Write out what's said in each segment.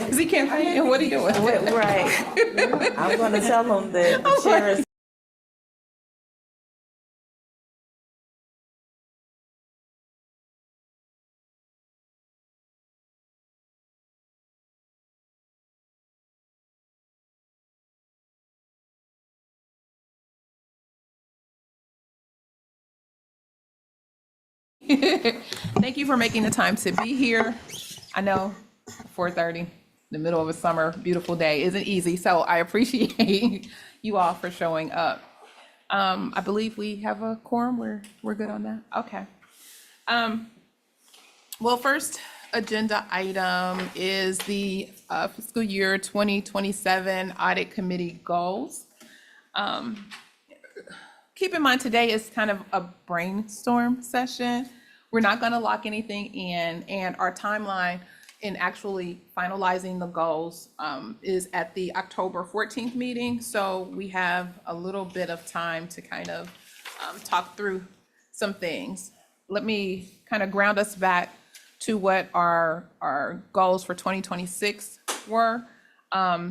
Is he campaigning? What are you doing? Right. I'm gonna tell them that the chair is. Thank you for making the time to be here. I know 4:30, the middle of a summer, beautiful day isn't easy, so I appreciate you all for showing up. I believe we have a quorum. We're good on that? Okay. Well, first agenda item is the fiscal year 2027 Audit Committee goals. Keep in mind, today is kind of a brainstorm session. We're not going to lock anything in, and our timeline in actually finalizing the goals is at the October 14th meeting. So we have a little bit of time to kind of talk through some things. Let me kind of ground us back to what our goals for 2026 were.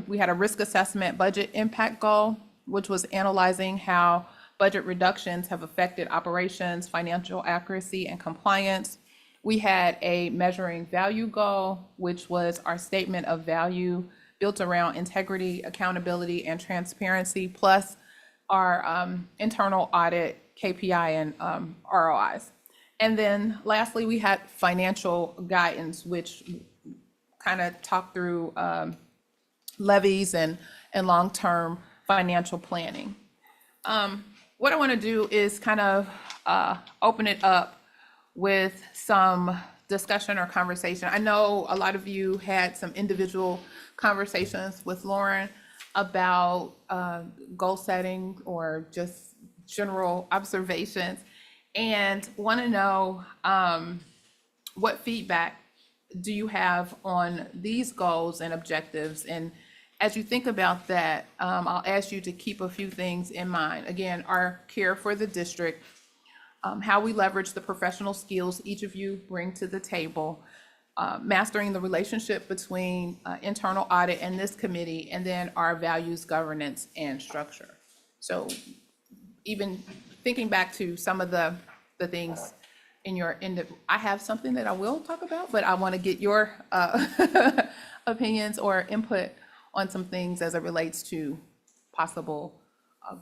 We had a risk assessment budget impact goal, which was analyzing how budget reductions have affected operations, financial accuracy, and compliance. We had a measuring value goal, which was our statement of value built around integrity, accountability, and transparency, plus our internal audit KPI and ROIs. And then lastly, we had financial guidance, which kind of talked through levies and long-term financial planning. What I want to do is kind of open it up with some discussion or conversation. I know a lot of you had some individual conversations with Lauren about goal setting or just general observations, and want to know what feedback do you have on these goals and objectives. And as you think about that, I'll ask you to keep a few things in mind. Again, our care for the district, how we leverage the professional skills each of you bring to the table, mastering the relationship between internal audit and this committee, and then our values, governance, and structure. So even thinking back to some of the things in your I have something that I will talk about, but I want to get your opinions or input on some things as it relates to possible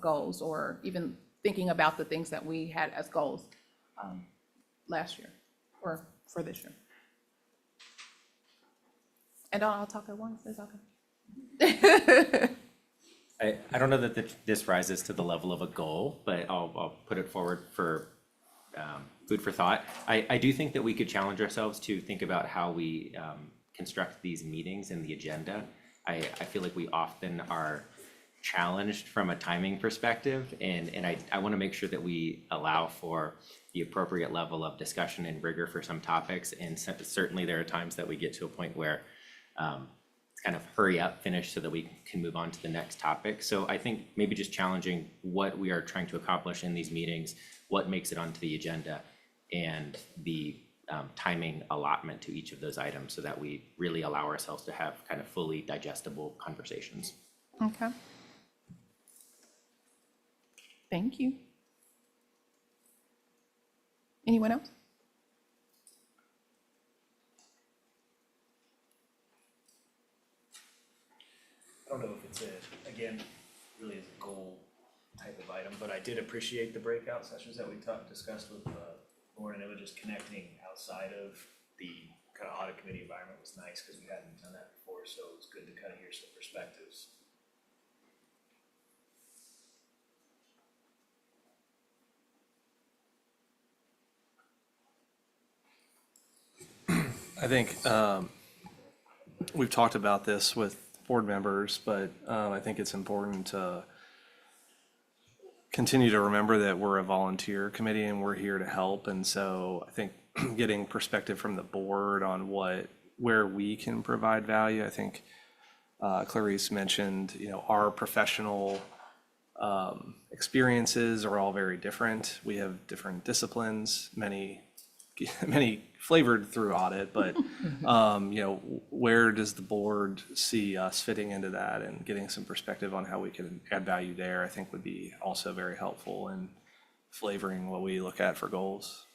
goals, or even thinking about the things that we had as goals last year or for this year. And I'll talk at once. It's okay. I don't know that this rises to the level of a goal, but I'll put it forward for food for thought. I do think that we could challenge ourselves to think about how we construct these meetings and the agenda. I feel like we often are challenged from a timing perspective, and I want to make sure that we allow for the appropriate level of discussion and rigor for some topics. And certainly there are times that we get to a point where it's kind of hurry up, finish so that we can move on to the next topic. So I think maybe just challenging what we are trying to accomplish in these meetings, what makes it onto the agenda, and the timing allotment to each of those items, so that we really allow ourselves to have kind of fully digestible conversations. Okay. Thank you. Anyone else? I don't know if it's again, really is a goal type of item, but I did appreciate the breakout sessions that we discussed with Lauren, and it was just connecting outside of the kind of audit committee environment was nice, because we hadn't done that before, so it was good to kind of hear some perspectives. I think we've talked about this with board members, but I think it's important to continue to remember that we're a volunteer committee and we're here to help. And so I think getting perspective from the board on where we can provide value. I think Clarice mentioned, our professional experiences are all very different. We have different disciplines. Many many flavored through audit, but, where does the board see us fitting into that, and getting some perspective on how we can add value there, I think would be also very helpful in flavoring what we look at for goals.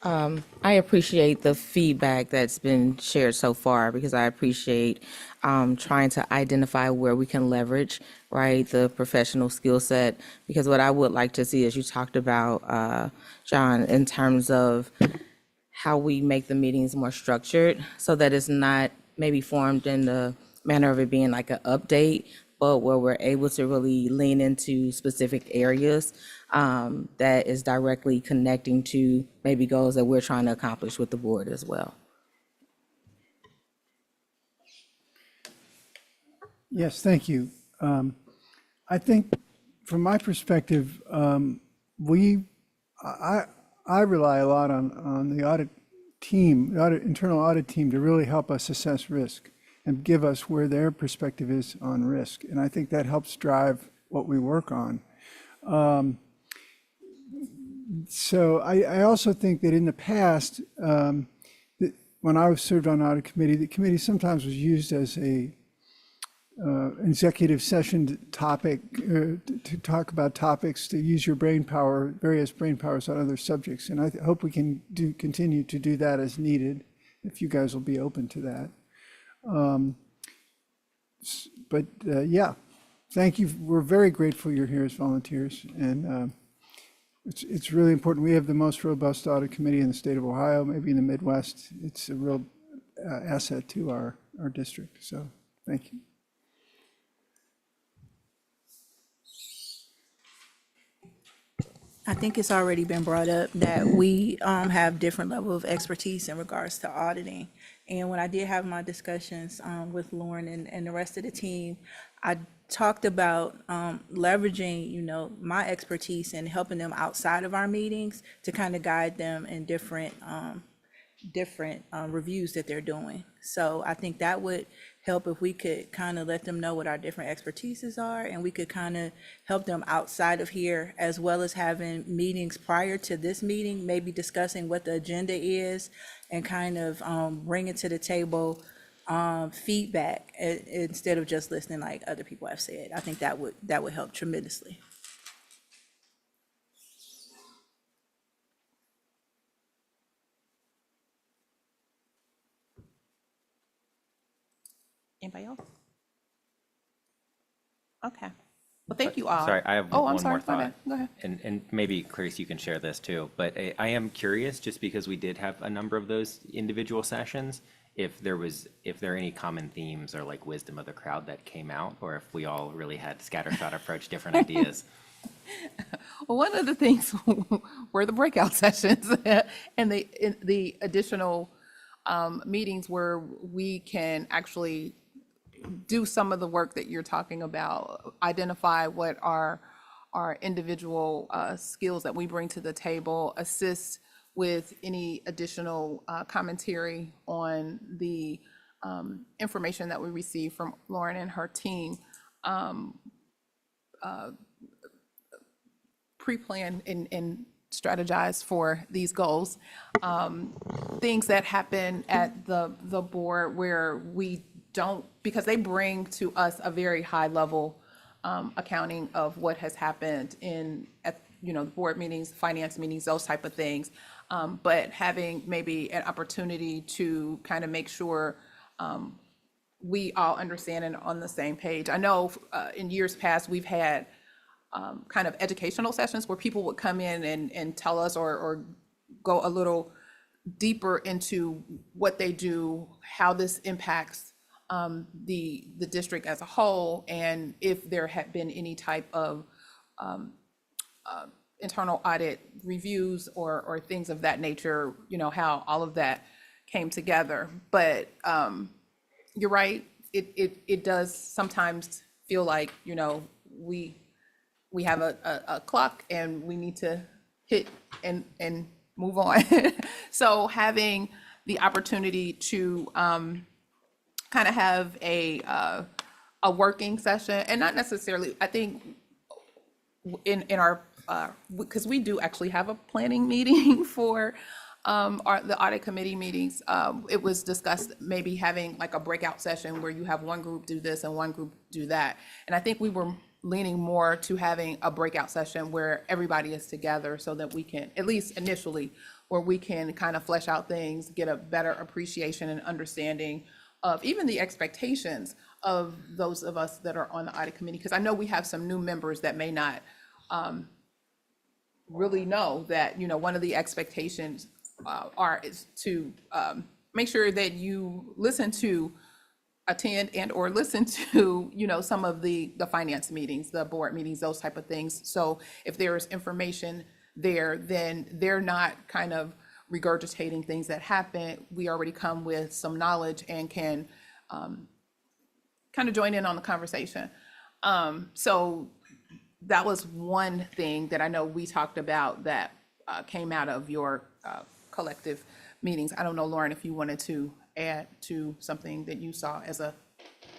I appreciate the feedback that's been shared so far, because I appreciate trying to identify where we can leverage, right, the professional skill set. Because what I would like to see, as you talked about, John, in terms of how we make the meetings more structured, so that it's not maybe formed in the manner of it being like an update, but where we're able to really lean into specific areas that is directly connecting to maybe goals that we're trying to accomplish with the board as well. Yes, thank you. I think from my perspective, I rely a lot on the audit team, the internal audit team, to really help us assess risk and give us where their perspective is on risk. And I think that helps drive what we work on. So I also think that in the past, when I was served on audit committee, the committee sometimes was used as a executive session topic to talk about topics, to use your brain power, various brain powers on other subjects. And I hope we can continue to do that as needed, if you guys will be open to that. Yeah, thank you. We're very grateful you're here as volunteers, and it's really important. We have the most robust audit committee in the state of Ohio, maybe in the Midwest. It's a real asset to our district. So thank you. I think it's already been brought up that we have different level of expertise in regards to auditing. And when I did have my discussions with Lauren and the rest of the team, I talked about leveraging, my expertise and helping them outside of our meetings to kind of guide them in different reviews that they're doing. So I think that would help if we could kind of let them know what our different expertises are, and we could kind of help them outside of here, as well as having meetings prior to this meeting, maybe discussing what the agenda is, and kind of bringing to the table feedback instead of just listening like other people have said. I think that would help tremendously. Anybody else? Okay. Well, thank you all. Sorry, I have Oh, I'm one sorry. more Go thought. ahead. Go ahead. And maybe, Clarice, you can share this too, but I am curious, just because we did have a number of those individual sessions, if there are any common themes or like wisdom of the crowd that came out, or if we all really had scattershot approach, different ideas. Well, one of the things were the breakout sessions and the additional meetings where we can actually do some of the work that you're talking about, identify what are our individual skills that we bring to the table, assist with any additional commentary on the information that we receive from Lauren and her team, pre-plan and strategize for these goals. Things that happen at the board where we don't, because they bring to us a very high level accounting of what has happened at the board meetings, finance meetings, those type of things. But having maybe an opportunity to kind of make sure we all understand and on the same page. I know in years past, we've had kind of educational sessions where people would come in and tell us or go a little deeper into what they do, how this impacts the district as a whole, and if there had been any type of internal audit reviews or things of that nature, how all of that came together. But you're right, it does sometimes feel like, we have a clock and we need to hit and move on. So having the opportunity to kind of have a a working session, and not necessarily, I think in our, because we do actually have a planning meeting for the audit committee meetings. It was discussed maybe having like a breakout session where you have one group do this and one group do that. And I think we were leaning more to having a breakout session where everybody is together so that we can, at least initially, where we can kind of flesh out things, get a better appreciation and understanding of even the expectations of those of us that are on the audit committee. Because I know we have some new members that may not really know that, you know, one of the expectations is to make sure that you listen to, attend and or listen to, you know, some of the finance meetings, the board meetings, those type of things. So if there's information there, then they're not kind of regurgitating things that happen. We already come with some knowledge and can kind of join in on the conversation. So that was one thing that I know we talked about that came out of your collective meetings. I don't know, Lauren, if you wanted to add to something that you saw as a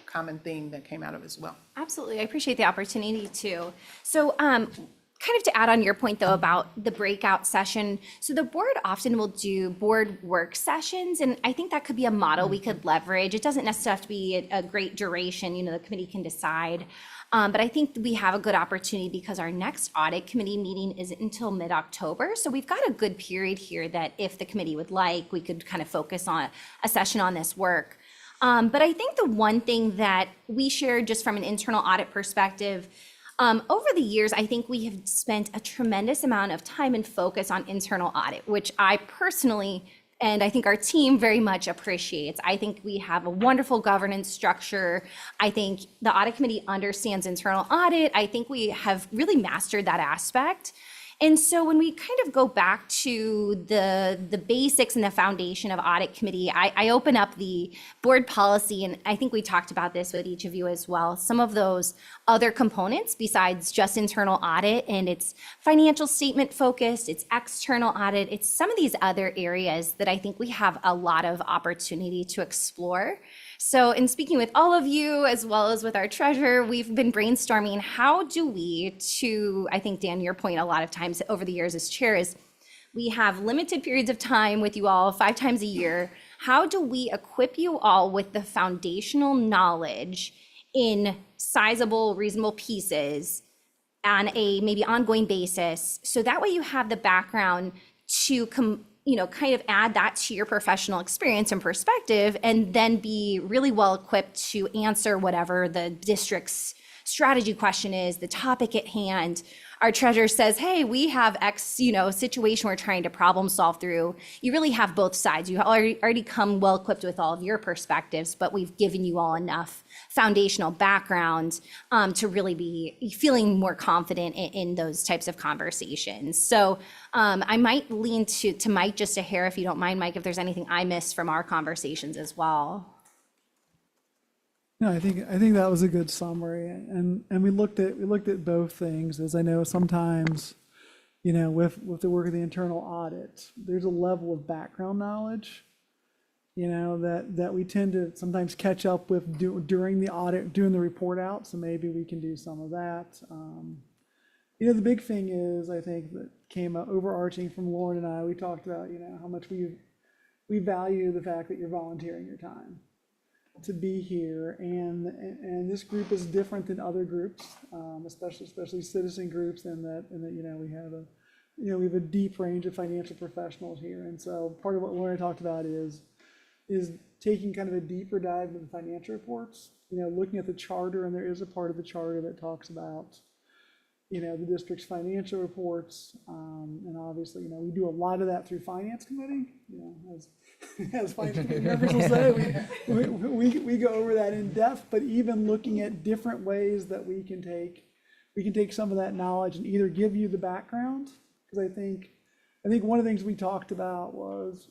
common theme that came out of it as well. Absolutely. I appreciate the opportunity to. So, kind of to add on your point though about the breakout session. So the board often will do board work sessions, and I think that could be a model we could leverage. It doesn't necessarily have to be a great duration, you know, the committee can decide. But I think we have a good opportunity because our next audit committee meeting isn't until mid-October. So we've got a good period here that if the committee would like, we could kind of focus on a session on this work. But I think the one thing that we shared just from an internal audit perspective, over the years, I think we have spent a tremendous amount of time and focus on internal audit, which I personally and I think our team very much appreciates. I think we have a wonderful governance structure. I think the audit committee understands internal audit. I think we have really mastered that aspect. And so when we kind of go back to the basics and the foundation of audit committee, I open up the board policy, and I think we talked about this with each of you as well. Some of those other components besides just internal audit, and it's financial statement focused, it's external audit, it's some of these other areas that I think we have a lot of opportunity to explore. So in speaking with all of you, as well as with our treasurer, we've been brainstorming how do we I think, Dan, your point a lot of times over the years as chair is we have limited periods of time with you all 5 times a year. How do we equip you all with the foundational knowledge in sizable, reasonable pieces on a maybe ongoing basis? So that way you have the background to kind of add that to your professional experience and perspective, and then be really well equipped to answer whatever the district's strategy question is, the topic at hand. Our treasurer says, hey, we have X, situation we're trying to problem solve through. You really have both sides. You already come well equipped with all of your perspectives, but we've given you all enough foundational background to really be feeling more confident in those types of conversations. So I might lean to Mike just a hair, if you don't mind, Mike, if there's anything I missed from our conversations as well. No, I think that was a good summary, and we looked at both things. As I know, sometimes, with the work of the internal audit, there's a level of background knowledge, that we tend to sometimes catch up with during the audit, doing the report out. So maybe we can do some of that. The big thing is, I think, that came up overarching from Lauren and I. We talked about how much we value the fact that you're volunteering your time to be here, and this group is different than other groups, especially citizen groups, and that we have a deep range of financial professionals here. And so part of what Lauren talked about is taking kind of a deeper dive into the financial reports, looking at the charter, and there is a part of the charter that talks about the district's financial reports, and obviously we do a lot of that through finance committee, as finance committee members will say, we go over that in depth. But even looking at different ways that we can take some of that knowledge and either give you the background, because I think one of the things we talked about was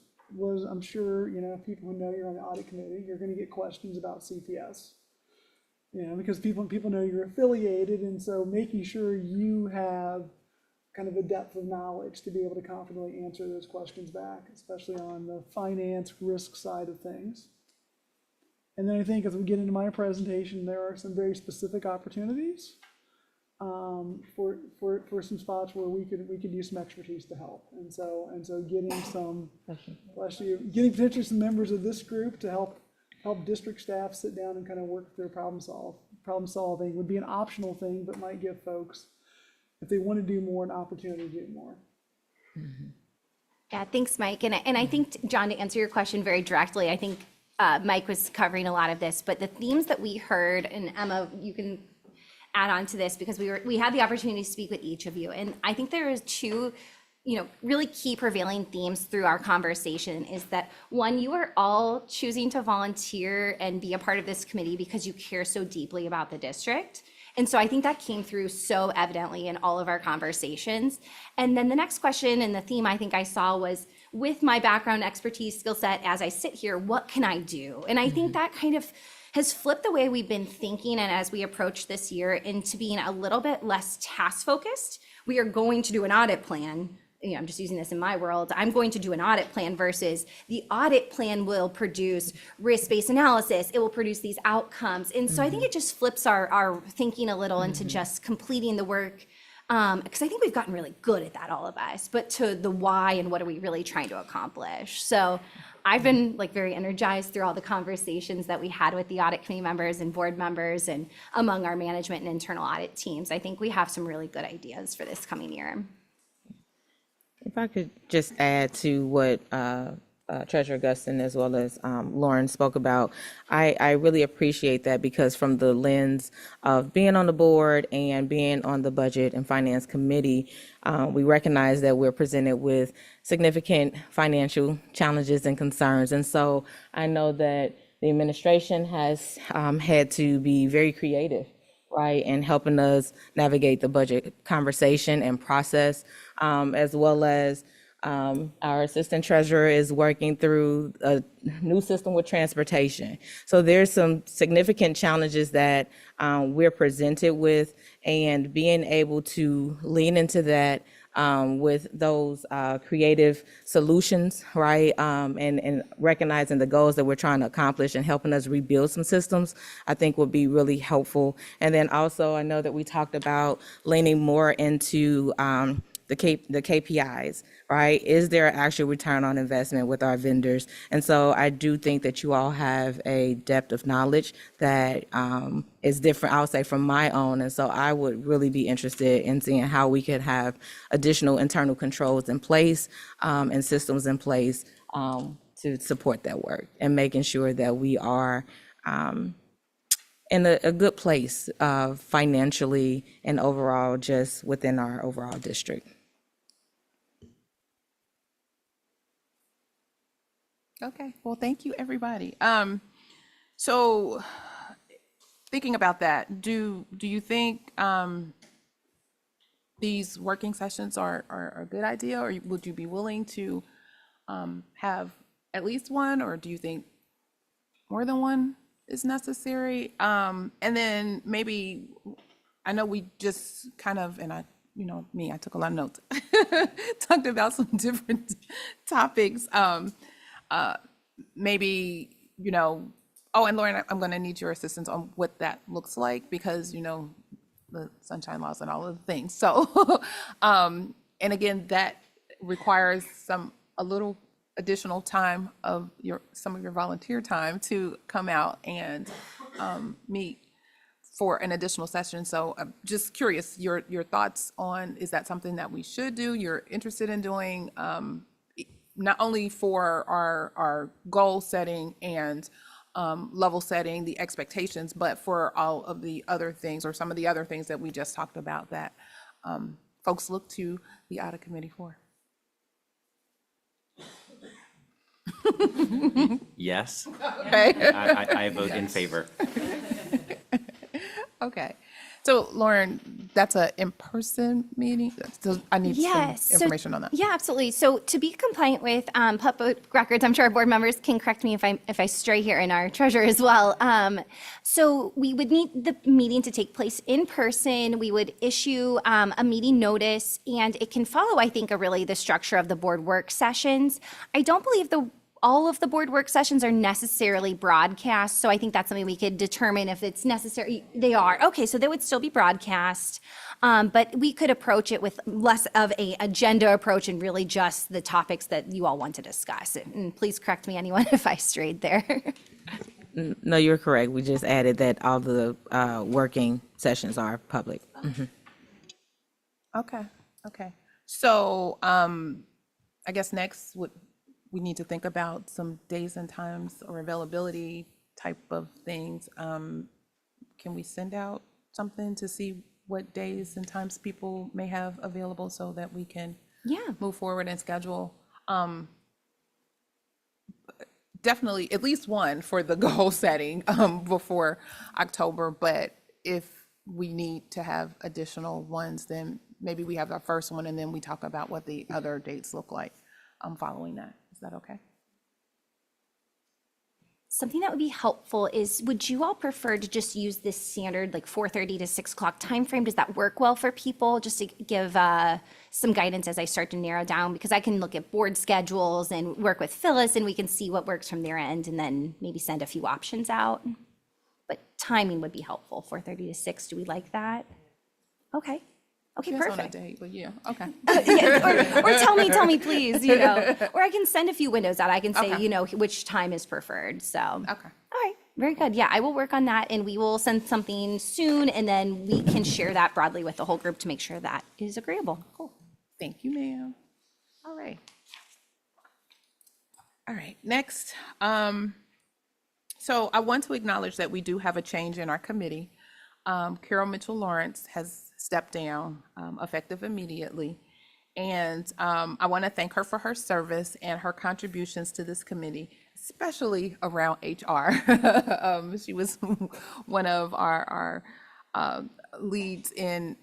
I'm sure people who know you're on the audit committee, you're going to get questions about CPS, because people know you're affiliated, and so making sure you have kind of a depth of knowledge to be able to confidently answer those questions back, especially on the finance risk side of things. And then I think as we get into my presentation, there are some very specific opportunities for some spots where we could use some expertise to help. And so getting some, getting potentially some members of this group to help district staff sit down and kind of work through problem solving would be an optional thing, but might give folks, if they want to do more, an opportunity to do more. Yeah, thanks, Mike. And I think, John, to answer your question very directly, I think Mike was covering a lot of this, but the themes that we heard, and Emma, you can add on to this because we had the opportunity to speak with each of you. And I think there is two, really key prevailing themes through our conversation is that one, you are all choosing to volunteer and be a part of this committee because you care so deeply about the district. And so I think that came through so evidently in all of our conversations. And then the next question and the theme I think I saw was, with my background, expertise, skill set, as I sit here, what can I do? And I think that kind of has flipped the way we've been thinking, and as we approach this year, into being a little bit less task focused. We are going to do an audit plan. I'm just using this in my world. I'm going to do an audit plan versus the audit plan will produce risk-based analysis. It will produce these outcomes. And so I think it just flips our thinking a little into just completing the work. Because I think we've gotten really good at that, all of us, but to the why and what are we really trying to accomplish. So I've been very energized through all the conversations that we had with the audit committee members and board members and among our management and internal audit teams. I think we have some really good ideas for this coming year. If I could just add to what Treasurer Guston as well as Lauren spoke about, I really appreciate that because from the lens of being on the board and being on the Budget and Finance Committee, we recognize that we're presented with significant financial challenges and concerns. And so I know that the administration has had to be very creative, right, in helping us navigate the budget conversation and process, as well as our assistant treasurer is working through a new system with transportation. So there's some significant challenges that we're presented with, and being able to lean into that with those creative solutions, right? And recognizing the goals that we're trying to accomplish and helping us rebuild some systems, I think would be really helpful. And then also, I know that we talked about leaning more into the KPIs, right? Is there an actual return on investment with our vendors? And so I do think that you all have a depth of knowledge that is different, I'll say, from my own. And so I would really be interested in seeing how we could have additional internal controls in place and systems in place to support that work and making sure that we are in a good place financially and overall just within our overall district. Okay, well, thank you, everybody. So thinking about that, do you think these working sessions are a good idea, or would you be willing to have at least one, or do you think more than one is necessary? And then maybe, I know we just kind of, and I took a lot of notes, talked about some different topics. Maybe, oh, and Lauren, I'm going to need your assistance on what that looks like because, the sunshine laws and all of the things. So, and again, that requires a little additional time of some of your volunteer time to come out and meet for an additional session. So I'm just curious, your thoughts on, is that something that we should do, you're interested in doing, not only for our goal setting and level setting, the expectations, but for all of the other things or some of the other things that we just talked about that folks look to the audit committee for? Yes, Okay. I vote in favor. Okay. So Lauren, that's a in-person meeting? So I need Yes. some information on that. Yeah, absolutely. So to be compliant with public records, I'm sure our board members can correct me if I stray here, and our treasurer as well. So we would need the meeting to take place in person. We would issue a meeting notice, and it can follow, I think, the structure of the board work sessions. I don't believe the all of the board work sessions are necessarily broadcast, so I think that's something we could determine if it's necessary. They are, okay, so they would still be broadcast. But we could approach it with less of a agenda approach and really just the topics that you all want to discuss. And please correct me, anyone, if I strayed there. No, you're correct. We just added that all the working sessions are public. Okay, okay. So, I guess next we need to think about some days and times or availability type of things. Can we send out something to see what days and times people may have available so that we can Yeah. move forward and schedule? Definitely at least one for the goal setting before October, but if we need to have additional ones, then maybe we have our first one and then we talk about what the other dates look like following that. Is that okay? Something that would be helpful is, would you all prefer to just use this standard like 4:30 to 6 o'clock timeframe? Does that work well for people? Just to give some guidance as I start to narrow down, because I can look at board schedules and work with Phyllis and we can see what works from their end and then maybe send a few options out. But timing would be helpful, 4:30 to 6. Do we like that? Okay. Okay, Depends on perfect. the date, but yeah, okay. Yeah, or tell me, please, you know, or I can send a few windows out. I can say, Okay. you know, which time is preferred. So, Okay. all right, very good. Yeah, I will work on that and we will send something soon and then we can share that broadly with the whole group to make sure that is agreeable. Cool. Thank you, ma'am. All right. All right, next. So I want to acknowledge that we do have a change in our committee. Carol Mitchell Lawrence has stepped down effective immediately. And I want to thank her for her service and her contributions to this committee, especially around HR. She was one of our leads in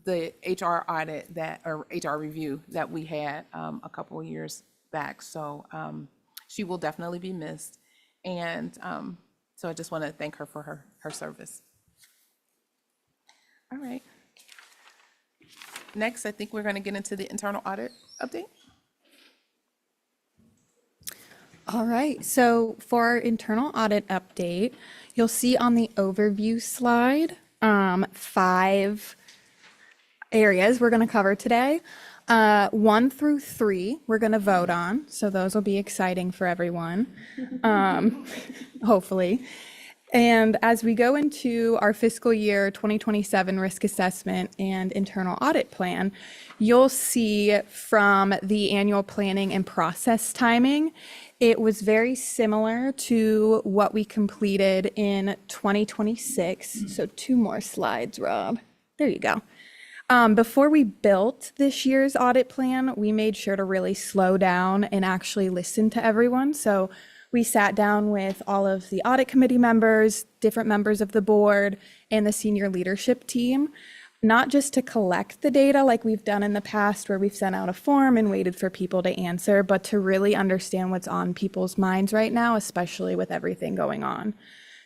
the HR audit or HR review that we had a couple of years back. So she will definitely be missed. And so I just want to thank her for her service. All right. Next, I think we're going to get into the internal audit update. All right, so for our internal audit update, you'll see on the overview slide 5 areas we're going to cover today. 1 through 3 we're going to vote on, so those will be exciting for everyone, hopefully. And as we go into our fiscal year 2027 risk assessment and internal audit plan, you'll see from the annual planning and process timing, it was very similar to what we completed in 2026. So 2 more slides, Rob. There you go. Before we built this year's audit plan, we made sure to really slow down and actually listen to everyone. So we sat down with all of the audit committee members, different members of the board, and the senior leadership team, not just to collect the data like we've done in the past where we've sent out a form and waited for people to answer, but to really understand what's on people's minds right now, especially with everything going on.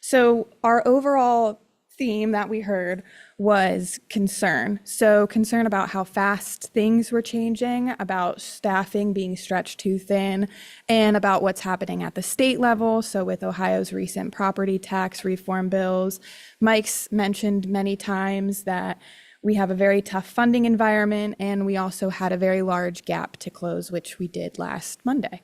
So our overall theme that we heard was concern. So concern about how fast things were changing, about staffing being stretched too thin, and about what's happening at the state level. So with Ohio's recent property tax reform bills, Mike's mentioned many times that we have a very tough funding environment, and we also had a very large gap to close, which we did last Monday.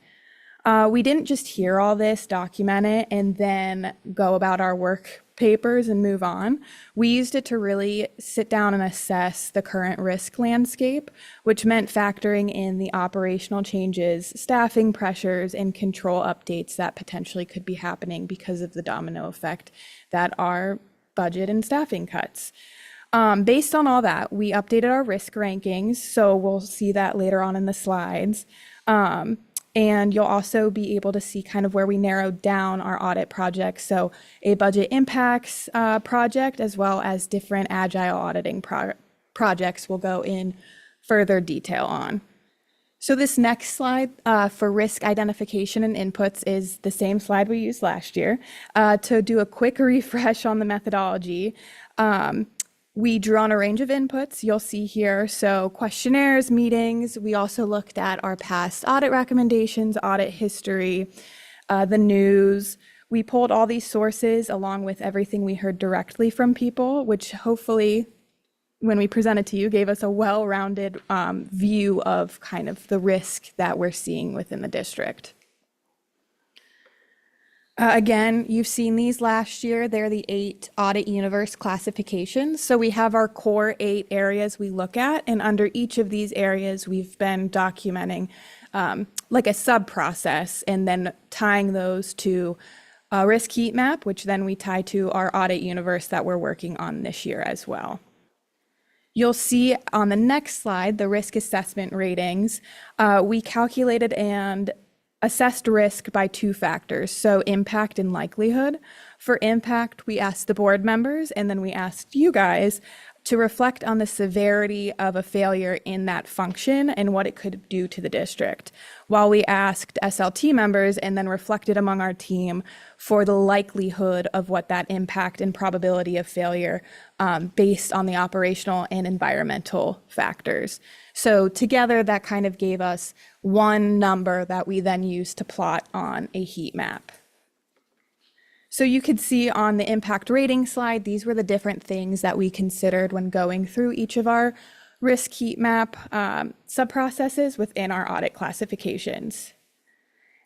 We didn't just hear all this, document it, and then go about our work papers and move on. We used it to really sit down and assess the current risk landscape, which meant factoring in the operational changes, staffing pressures, and control updates that potentially could be happening because of the domino effect that are budget and staffing cuts. Based on all that, we updated our risk rankings, so we'll see that later on in the slides. And you'll also be able to see kind of where we narrowed down our audit projects. So a budget impacts project, as well as different agile auditing projects we'll go in further detail on. So this next slide for risk identification and inputs is the same slide we used last year. To do a quick refresh on the methodology, We drew on a range of inputs you'll see here. So questionnaires, meetings. We also looked at our past audit recommendations, audit history, the news. We pulled all these sources along with everything we heard directly from people, which hopefully, when we presented to you, gave us a well-rounded view of kind of the risk that we're seeing within the district. Again, you've seen these last year. They're the 8 audit universe classifications. So we have our core 8 areas we look at, and under each of these areas, we've been documenting like a sub-process and then tying those to a risk heat map, which then we tie to our audit universe that we're working on this year as well. You'll see on the next slide, the risk assessment ratings. We calculated and assessed risk by 2 factors, so impact and likelihood. For impact, we asked the board members, and then we asked you guys to reflect on the severity of a failure in that function and what it could do to the district, while we asked SLT members and then reflected among our team for the likelihood of what that impact and probability of failure based on the operational and environmental factors. So together, that kind of gave us one number that we then used to plot on a heat map. So you could see on the impact rating slide, these were the different things that we considered when going through each of our risk heat map sub-processes within our audit classifications.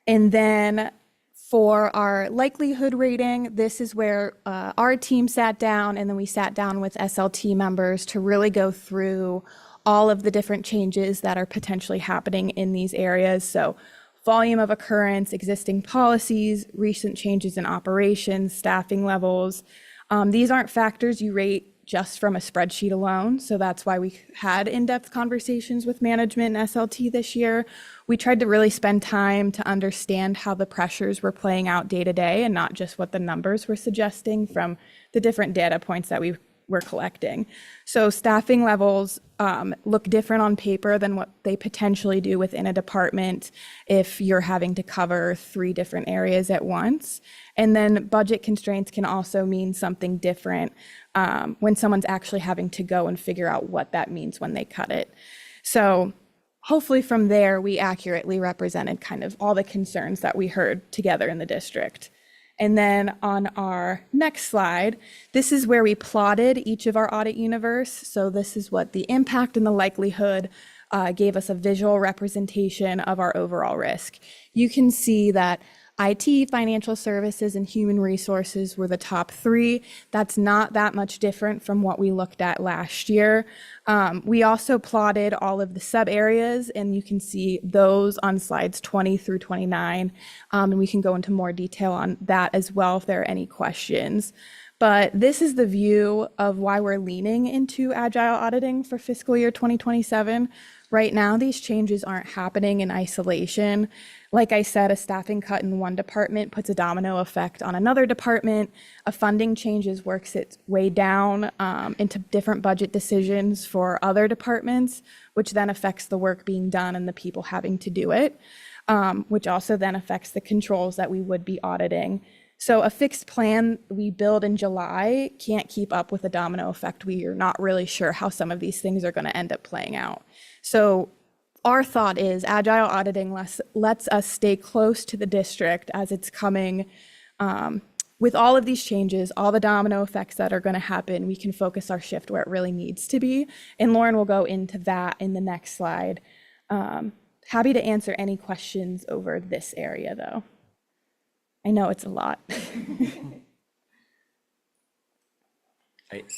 And then for our likelihood rating, this is where our team sat down, and then we sat down with SLT members to really go through all of the different changes that are potentially happening in these areas. So volume of occurrence, existing policies, recent changes in operations, staffing levels. These aren't factors you rate just from a spreadsheet alone. So that's why we had in-depth conversations with management and SLT this year. We tried to really spend time to understand how the pressures were playing out day to day and not just what the numbers were suggesting from the different data points that we were collecting. So staffing levels look different on paper than what they potentially do within a department if you're having to cover 3 different areas at once. And then budget constraints can also mean something different when someone's actually having to go and figure out what that means when they cut it. So hopefully from there, we accurately represented kind of all the concerns that we heard together in the district. And then on our next slide, this is where we plotted each of our audit universe. So this is what the impact and the likelihood gave us a visual representation of our overall risk. You can see that IT, financial services, and human resources were the top 3. That's not that much different from what we looked at last year. We also plotted all of the sub areas, and you can see those on slides 20 through 29. And we can go into more detail on that as well if there are any questions. But this is the view of why we're leaning into agile auditing for fiscal year 2027. Right now, these changes aren't happening in isolation. Like I said, a staffing cut in one department puts a domino effect on another department. A funding changes works its way down into different budget decisions for other departments, which then affects the work being done and the people having to do it, which also then affects the controls that we would be auditing. So a fixed plan we build in July can't keep up with a domino effect. We are not really sure how some of these things are going to end up playing out. So our thought is agile auditing lets us stay close to the district as it's coming. With all of these changes, all the domino effects that are going to happen, we can focus our shift where it really needs to be. And Lauren will go into that in the next slide. Happy to answer any questions over this area, though. I know it's a lot.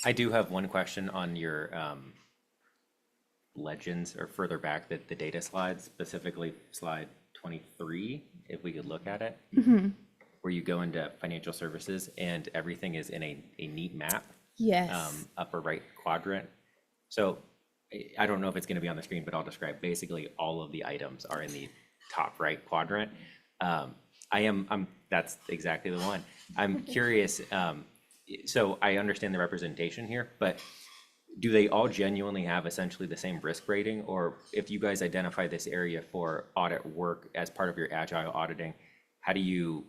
I do have one question on your legends or further back, the data slides, specifically slide 23, if we could look at it, where you go into financial services and everything is in a neat map. Yes. Upper right quadrant. So I don't know if it's going to be on the screen, but I'll describe. Basically, all of the items are in the top right quadrant. That's exactly the one. I'm curious. So I understand the representation here, but do they all genuinely have essentially the same risk rating? Or if you guys identify this area for audit work as part of your agile auditing, how do you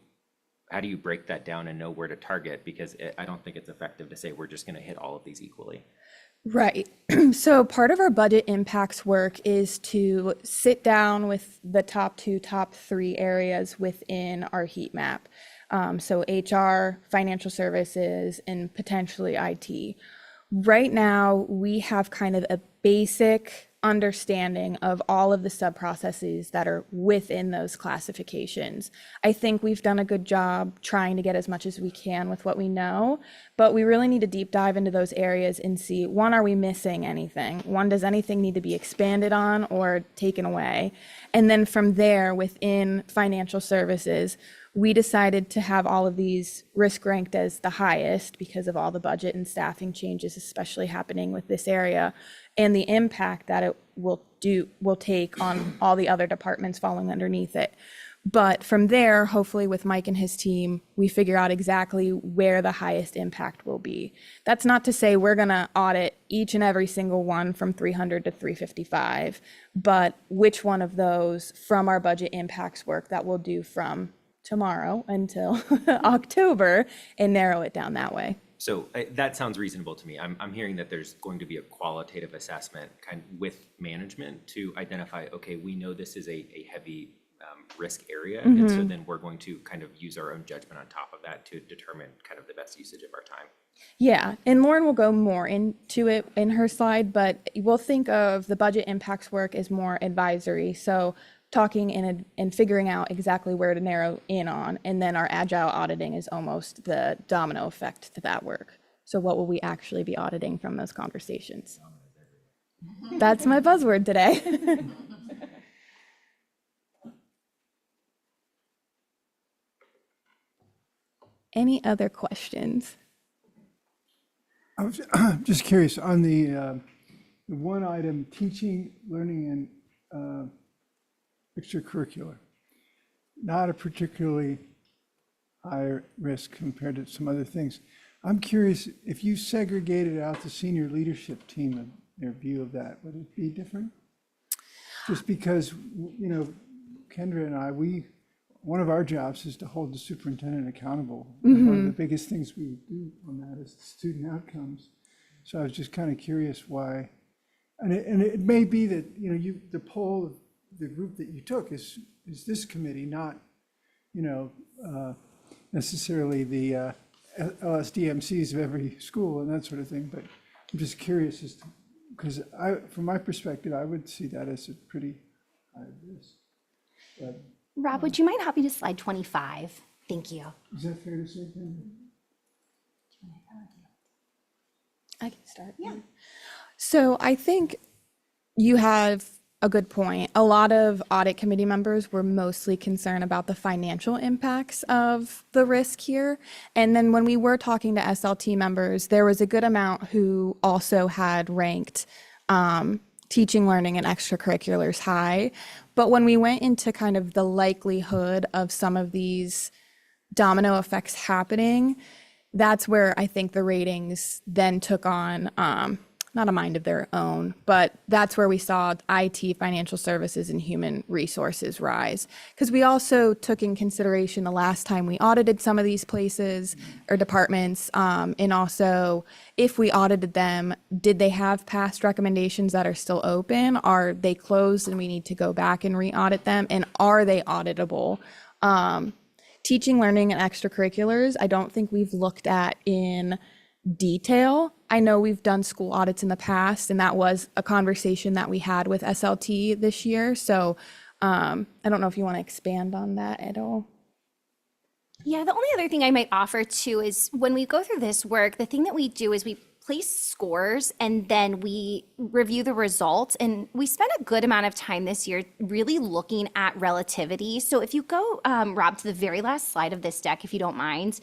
how do you break that down and know where to target? Because I don't think it's effective to say we're just going to hit all of these equally. Right. So part of our budget impacts work is to sit down with the top 2, top 3 areas within our heat map. So HR, financial services, and potentially IT. Right now, we have kind of a basic understanding of all of the sub-processes that are within those classifications. I think we've done a good job trying to get as much as we can with what we know, but we really need to deep dive into those areas and see, one, are we missing anything? One, does anything need to be expanded on or taken away? And then from there, within financial services, we decided to have all of these risk ranked as the highest because of all the budget and staffing changes, especially happening with this area, and the impact that it will take on all the other departments falling underneath it. But from there, hopefully with Mike and his team, we figure out exactly where the highest impact will be. That's not to say we're gonna audit each and every single one from 300 to 355, but which one of those from our budget impacts work that we'll do from tomorrow until October and narrow it down that way. So that sounds reasonable to me. I'm hearing that there's going to be a qualitative assessment with management to identify, okay, we know this is a heavy risk area. And so then we're going to kind of use our own judgment on top of that to determine kind of the best usage of our time. Yeah, and Lauren will go more into it in her slide, but we'll think of the budget impacts work as more advisory. So talking and figuring out exactly where to narrow in on, and then our agile auditing is almost the domino effect to that work. So what will we actually be auditing from those conversations? That's my buzzword today. Any other questions? I was just curious on the one item, teaching, learning, and extracurricular. Not a particularly high risk compared to some other things. I'm curious, if you segregated out the senior leadership team and their view of that, would it be different? Just because, you know, Kendra and I, one of our jobs is to hold the superintendent accountable. And one of the biggest things we do on that is the student outcomes. So I was just kind of curious why, and it may be that, you know, the poll of the group that you took is this committee, not, you know, necessarily the LSDMCs of every school and that sort of thing. But I'm just curious as to, because from my perspective, I would see that as a pretty high risk. But Rob, would you mind hopping to slide 25? Thank you. is that fair to say, Kendra? I can start. Yeah. So I think you have a good point. A lot of audit committee members were mostly concerned about the financial impacts of the risk here. And then when we were talking to SLT members, there was a good amount who also had ranked teaching, learning, and extracurriculars high. But when we went into kind of the likelihood of some of these domino effects happening, that's where I think the ratings then took on not a mind of their own, but that's where we saw IT, financial services, and human resources rise. Because we also took in consideration the last time we audited some of these places or departments, and also if we audited them, did they have past recommendations that are still open? Are they closed and we need to go back and re-audit them? And are they auditable? Teaching, learning, and extracurriculars, I don't think we've looked at in detail. I know we've done school audits in the past, and that was a conversation that we had with SLT this year. So I don't know if you want to expand on that at all. Yeah, the only other thing I might offer too is when we go through this work, the thing that we do is we place scores and then we review the results. And we spent a good amount of time this year really looking at relativity. So if you go, Rob, to the very last slide of this deck, if you don't mind,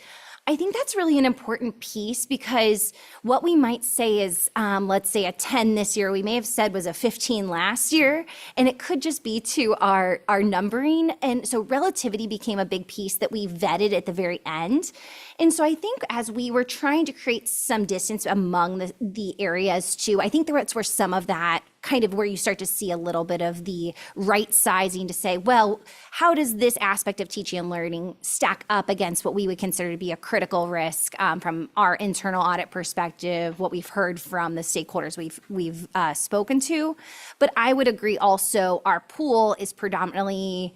I think that's really an important piece because what we might say is, let's say a 10 this year, we may have said was a 15 last year, and it could just be to our numbering. And so relativity became a big piece that we vetted at the very end. And so I think as we were trying to create some distance, a among the areas too. I think that's where some of that kind of where you start to see a little bit of the right sizing to say, well, how does this aspect of teaching and learning stack up against what we would consider to be a critical risk from our internal audit perspective, what we've heard from the stakeholders we've spoken to. But I would agree also our pool is predominantly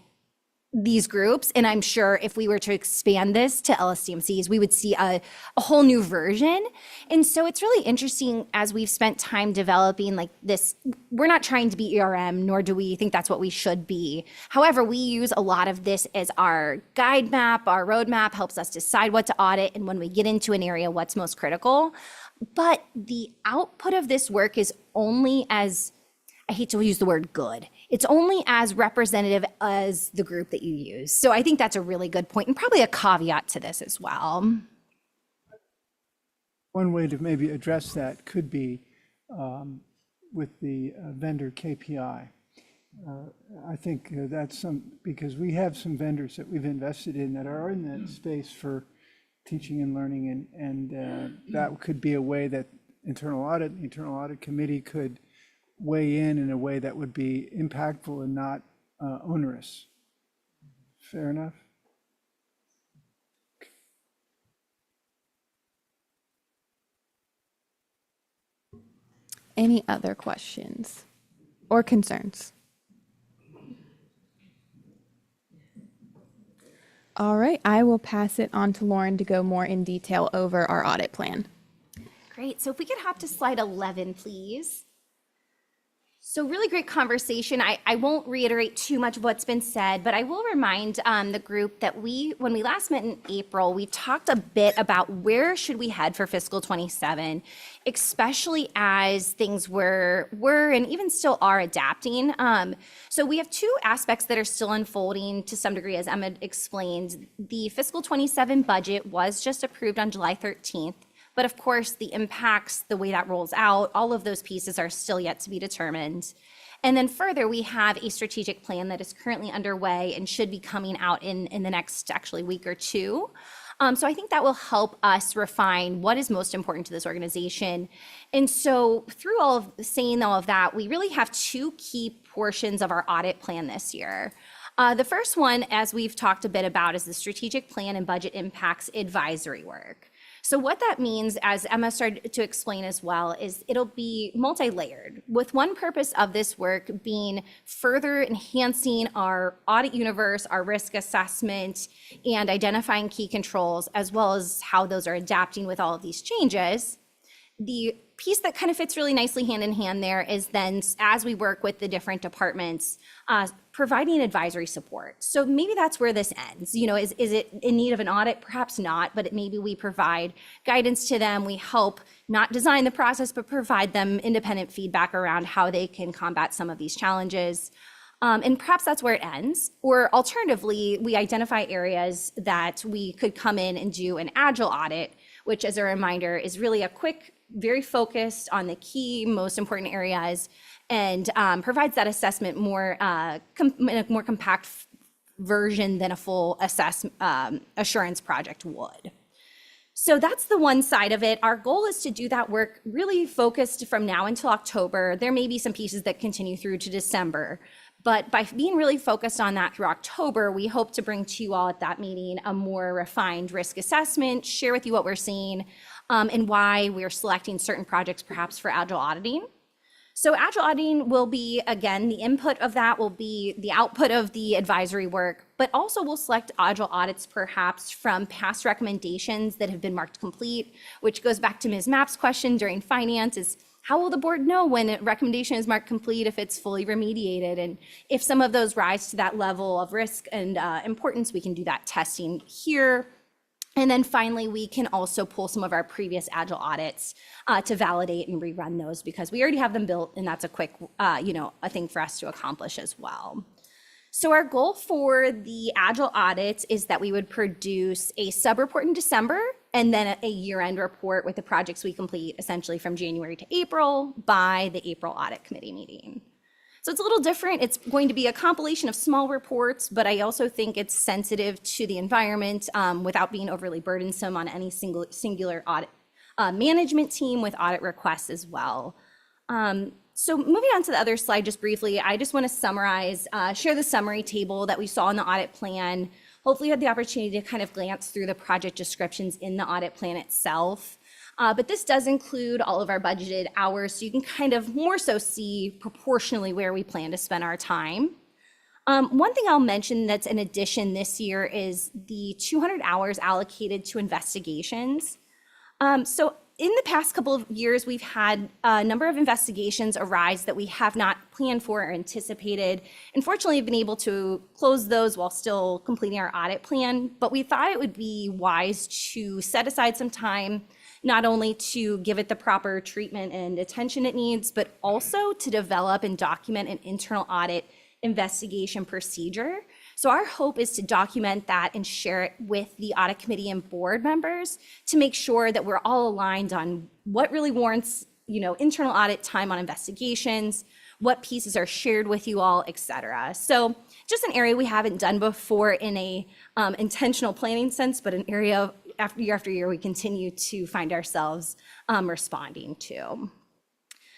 these groups. And I'm sure if we were to expand this to LSTMCs, we would see a whole new version. And so it's really interesting as we've spent time developing like this, we're not trying to be ERM, nor do we think that's what we should be. However, we use a lot of this as our guide map, our roadmap helps us decide what to audit. And when we get into an area, what's most critical. But the output of this work is only as, I hate to use the word good. It's only as representative as the group that you use. So I think that's a really good point and probably a caveat to this as well. One way to maybe address that could be with the vendor KPI. I think that's because we have some vendors that we've invested in that are in that space for teaching and learning, and that could be a way that the internal audit committee could weigh in a way that would be impactful and not onerous. Fair enough? Any other questions or concerns? All right, I will pass it on to Lauren to go more in detail over our audit plan. Great. So if we could hop to slide 11, please. So really great conversation. I won't reiterate too much of what's been said, but I will remind the group that when we last met in April, we talked a bit about where should we head for fiscal 27, especially as things were and even still are adapting. So we have two aspects that are still unfolding to some degree, as Emma explained. The fiscal 27 budget was just approved on July 13th. But of course, the impacts, the way that rolls out, all of those pieces are still yet to be determined. And then further, we have a strategic plan that is currently underway and should be coming out in the next actually week or two. So I think that will help us refine what is most important to this organization. And so through saying all of that, we really have two key portions of our audit plan this year. The first one, as we've talked a bit about, is the strategic plan and budget impacts advisory work. So what that means, as Emma started to explain as well, is it'll be multi-layered, with one purpose of this work being further enhancing our audit universe, our risk assessment, and identifying key controls, as well as how those are adapting with all of these changes. The piece that kind of fits really nicely hand in hand there is then, as we work with the different departments, providing advisory support. So maybe that's where this ends. You know, is it in need of an audit? Perhaps not, but maybe we provide guidance to them. We help not design the process, but provide them independent feedback around how they can combat some of these challenges. And perhaps that's where it ends. Or alternatively, we identify areas that we could come in and do an agile audit, which, as a reminder, is really a quick, very focused on the key, most important areas, and provides that assessment more in a more compact version than a full assurance project would. So that's the one side of it. Our goal is to do that work really focused from now until October. There may be some pieces that continue through to December, but by being really focused on that through October, we hope to bring to you all at that meeting a more refined risk assessment, share with you what we're seeing, and why we're selecting certain projects perhaps for agile auditing. So agile auditing will be, again, the input of that will be the output of the advisory work, but also we'll select agile audits perhaps from past recommendations that have been marked complete, which goes back to Ms. Mapp's question during finance is, how will the board know when a recommendation is marked complete if it's fully remediated? And if some of those rise to that level of risk and importance, we can do that testing here. And then finally, we can also pull some of our previous agile audits to validate and rerun those because we already have them built, and that's a quick, a thing for us to accomplish as well. So our goal for the agile audits is that we would produce a sub-report in December and then a year-end report with the projects we complete essentially from January to April by the April audit committee meeting. So it's a little different. It's going to be a compilation of small reports, but I also think it's sensitive to the environment without being overly burdensome on any singular audit management team with audit requests as well. So moving on to the other slide just briefly, I just want to summarize, share the summary table that we saw in the audit plan. Hopefully you had the opportunity to kind of glance through the project descriptions in the audit plan itself. But this does include all of our budgeted hours, so you can kind of more so see proportionally where we plan to spend our time. One thing I'll mention that's an addition this year is the 200 hours allocated to investigations. So in the past couple of years, we've had a number of investigations arise that we have not planned for or anticipated. Unfortunately, we've been able to close those while still completing our audit plan, but we thought it would be wise to set aside some time, not only to give it the proper treatment and attention it needs, but also to develop and document an internal audit investigation procedure. So our hope is to document that and share it with the audit committee and board members to make sure that we're all aligned on what really warrants, internal audit time on investigations, what pieces are shared with you all, et cetera. So just an area we haven't done before in a intentional planning sense, but an area after year we continue to find ourselves responding to.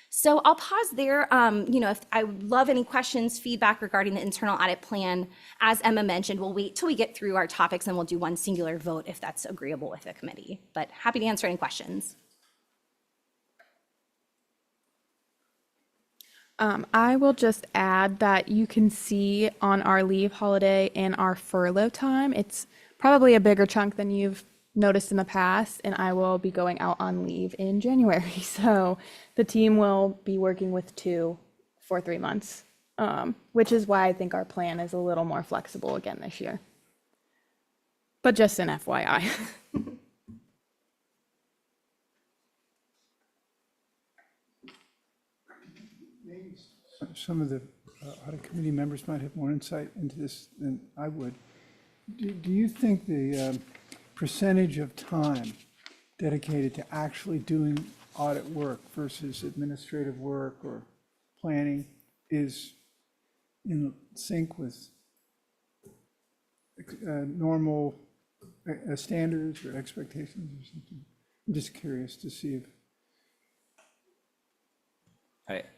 So I'll pause there. If I would love any questions, feedback regarding the internal audit plan. As Emma mentioned, we'll wait till we get through our topics and we'll do one singular vote if that's agreeable with the committee. But happy to answer any questions. I will just add that you can see on our leave holiday and our furlough time, it's probably a bigger chunk than you've noticed in the past, and I will be going out on leave in January. So the team will be working with 2 for 3 months, which is why I think our plan is a little more flexible again this year. But just an FYI. Some of the audit committee members might have more insight into this than I would. Do you think the percentage of time dedicated to actually doing audit work versus administrative work or planning is in sync with normal standards or expectations or something? I'm just curious to see if.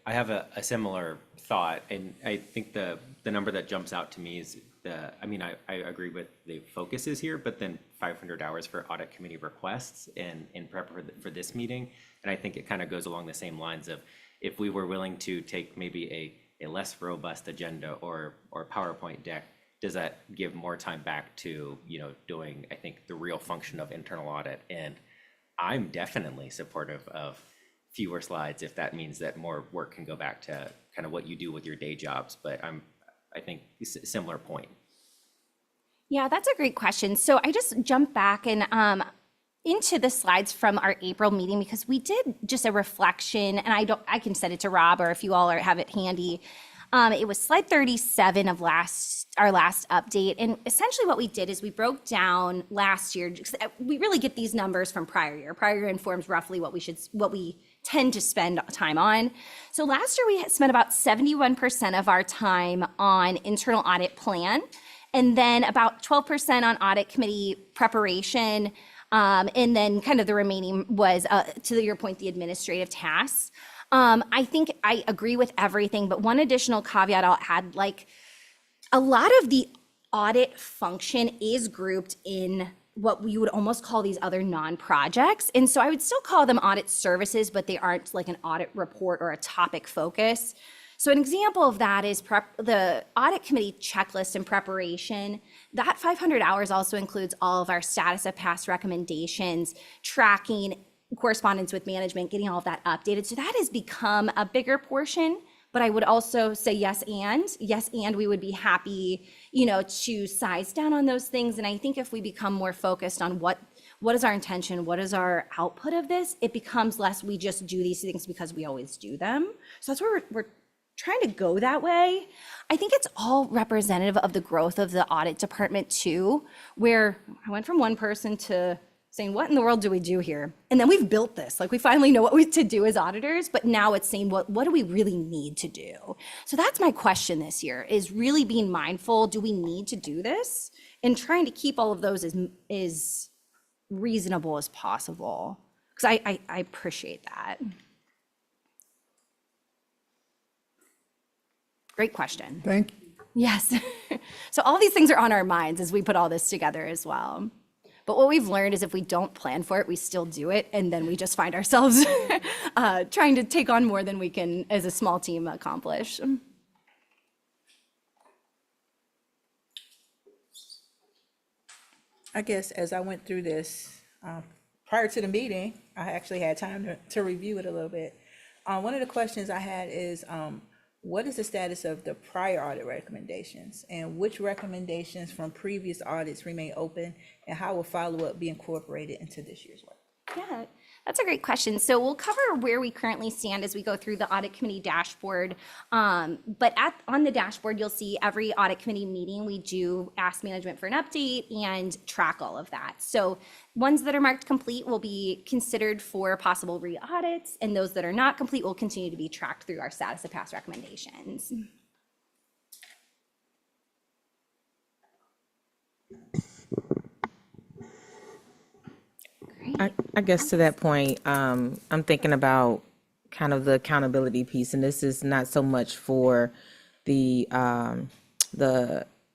I have a similar thought, and I think the number that jumps out to me is I agree with the focuses here, but then 500 hours for audit committee requests in prep for this meeting. And I think it kind of goes along the same lines of if we were willing to take maybe a less robust agenda or PowerPoint deck, does that give more time back to, doing, I think, the real function of internal audit? And I'm definitely supportive of fewer slides if that means that more work can go back to kind of what you do with your day jobs. But I think similar point. Yeah, that's a great question. So I just jumped back and into the slides from our April meeting because we did just a reflection, and I can send it to Rob, or if you all have it handy. It was slide 37 of our last update, and essentially what we did is we broke down last year. We really get these numbers from prior year. Prior year informs roughly what we tend to spend time on. So last year we spent about 71% of our time on internal audit plan, and then about 12% on audit committee preparation, and then kind of the remaining was, to your point, the administrative tasks. I think I agree with everything, but one additional caveat I'll add, a lot of the audit function is grouped in what we would almost call these other non-projects. And so I would still call them audit services, but they aren't like an audit report or a topic focus. So an example of that is the audit committee checklist and preparation. That 500 hours also includes all of our status of past recommendations, tracking, correspondence with management, getting all of that updated. So that has become a bigger portion. But I would also say yes, and we would be happy, to size down on those things. And I think if we become more focused on what is our intention, what is our output of this, it becomes less we just do these things because we always do them. So that's where we're trying to go that way. I think it's all representative of the growth of the audit department too, where I went from one person to saying, what in the world do we do here? And then we've built this, we finally know what to do as auditors, but now it's saying, what do we really need to do? So that's my question this year, is really being mindful, do we need to do this? And trying to keep all of those as reasonable as possible. Because I appreciate that. Great question. Thank you. Yes. So all these things are on our minds as we put all this together as well. But what we've learned is if we don't plan for it, we still do it, and then we just find ourselves trying to take on more than we can, as a small team, accomplish. I guess as I went through this, prior to the meeting, I actually had time to review it a little bit. One of the questions I had is, what is the status of the prior audit recommendations? And which recommendations from previous audits remain open? And how will follow-up be incorporated into this year's work? Yeah, that's a great question. So we'll cover where we currently stand as we go through the audit committee dashboard. But on the dashboard, you'll see every audit committee meeting, we do ask management for an update and track all of that. So ones that are marked complete will be considered for possible re-audits, and those that are not complete will continue to be tracked through our status of past recommendations. I guess to that point, I'm thinking about kind of the accountability piece, and this is not so much for the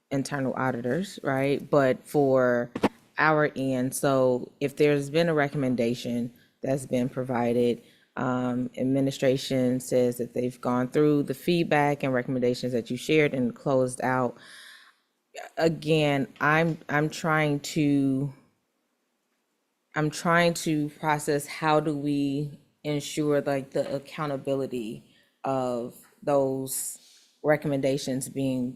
internal auditors, right? But for our end. So if there's been a recommendation that's been provided, administration says that they've gone through the feedback and recommendations that you shared and closed out. Again, I'm trying to process how do we ensure like the accountability of those recommendations being,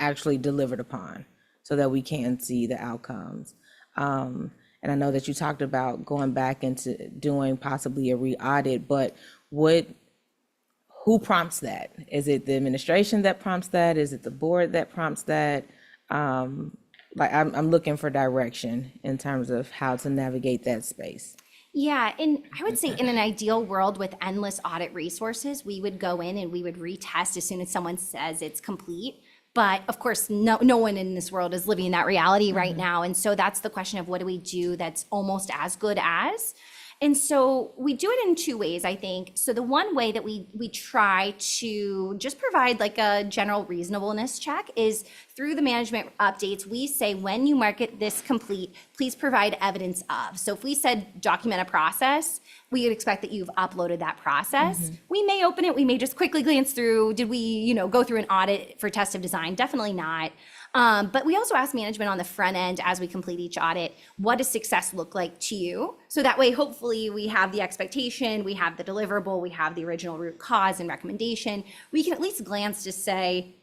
actually delivered upon so that we can see the outcomes. And I know that you talked about going back into doing possibly a re-audit, but who prompts that? Is it the administration that prompts that? Is it the board that prompts that? I'm looking for direction in terms of how to navigate that space. Yeah, and I would say in an ideal world with endless audit resources, we would go in and we would retest as soon as someone says it's complete. But of course, no one in this world is living that reality right now. And so that's the question of what do we do that's almost as good as? And so we do it in two ways, I think. So the one way that we try to just provide like a general reasonableness check is through the management updates. We say when you mark it this complete, please provide evidence of. So if we said document a process, we would expect that you've uploaded that process. We may open it, we may just quickly glance through. Did we, go through an audit for test of design? Definitely not. But we also ask management on the front end as we complete each audit, what does success look like to you? So that way, hopefully we have the expectation, we have the deliverable, we have the original root cause and recommendation. We can at least glance to say,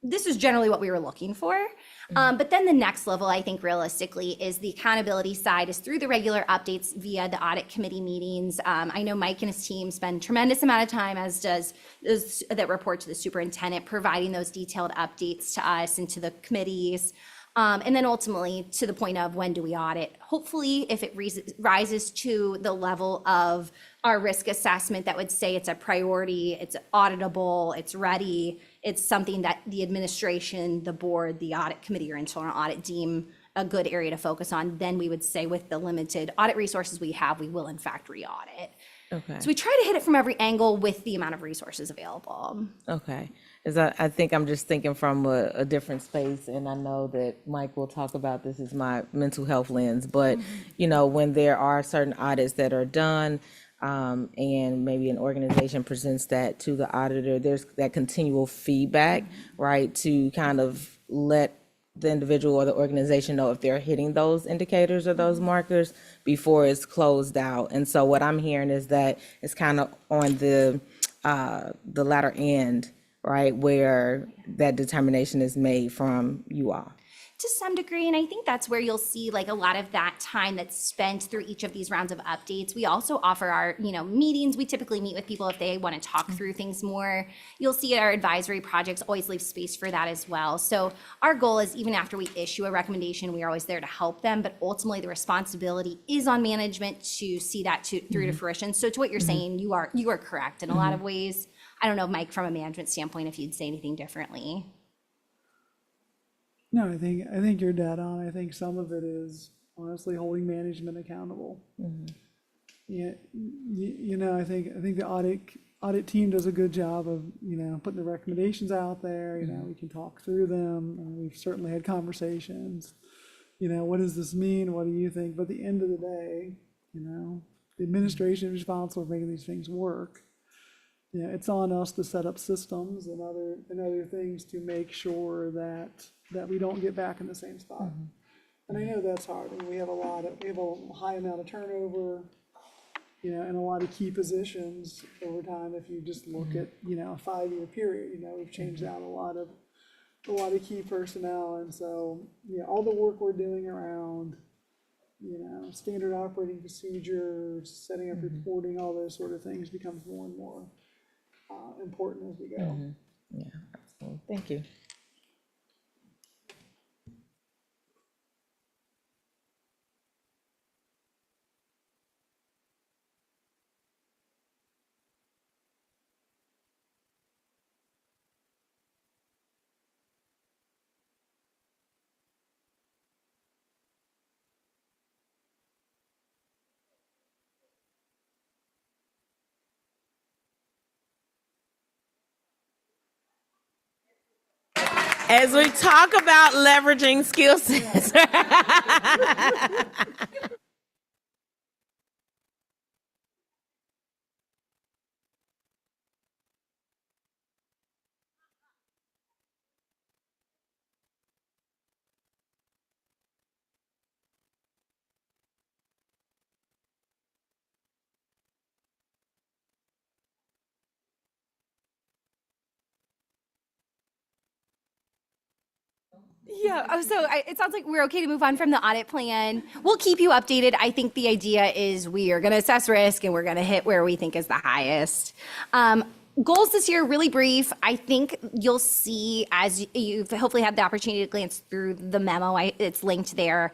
this is generally what we were looking for. But then the next level, I think realistically, is the accountability side is through the regular updates via the audit committee meetings. I know Mike and his team spend tremendous amount of time, as does those that report to the superintendent, providing those detailed updates to us and to the committees. And then ultimately to the point of when do we audit? Hopefully, if it rises to the level of our risk assessment that would say it's a priority, it's auditable, it's ready, it's something that the administration, the board, the audit committee, or internal audit deem a good area to focus on, then we would say with the limited audit resources we have, we will in fact re-audit. Okay. So we try to hit it from every angle with the amount of resources available. Okay. I think I'm just thinking from a different space, and I know that Mike will talk about this is my mental health lens, but, when there are certain audits that are done, and maybe an organization presents that to the auditor, there's that continual feedback, right, to kind of let the individual or the organization know if they're hitting those indicators or those markers before it's closed out. And so what I'm hearing is that it's kind of on the latter end, right, where that determination is made from you all. To some degree, and I think that's where you'll see like a lot of that time that's spent through each of these rounds of updates. We also offer our, meetings. We typically meet with people if they want to talk through things more. You'll see our advisory projects always leave space for that as well. So our goal is even after we issue a recommendation, we are always there to help them, but ultimately the responsibility is on management to see that through to fruition. So to what you're saying, you are correct in a lot of ways. I don't know, Mike, from a management standpoint, if you'd say anything differently. No, I think you're dead on. I think some of it is honestly holding management accountable. Yeah, I think the audit team does a good job of, putting the recommendations out there, we can talk through them, and we've certainly had conversations. What does this mean? What do you think? But at the end of the day, the administration is responsible for making these things work. It's on us to set up systems and other things to make sure that we don't get back in the same spot. And I know that's hard. And we have a high amount of turnover, and a lot of key positions over time. If you just look at, a 5-year period, we've changed out a lot of key personnel. And so, all the work we're doing around, standard operating procedures, setting up reporting, all those sort of things becomes more and more important as we go. Yeah, absolutely. Thank you. As we talk about leveraging skill sets. Yeah, it sounds like we're okay to move on from the audit plan. We'll keep you updated. I think the idea is we are going to assess risk and we're going to hit where we think is the highest. Goals this year, really brief. I think you'll see, as you've hopefully had the opportunity to glance through the memo, it's linked there,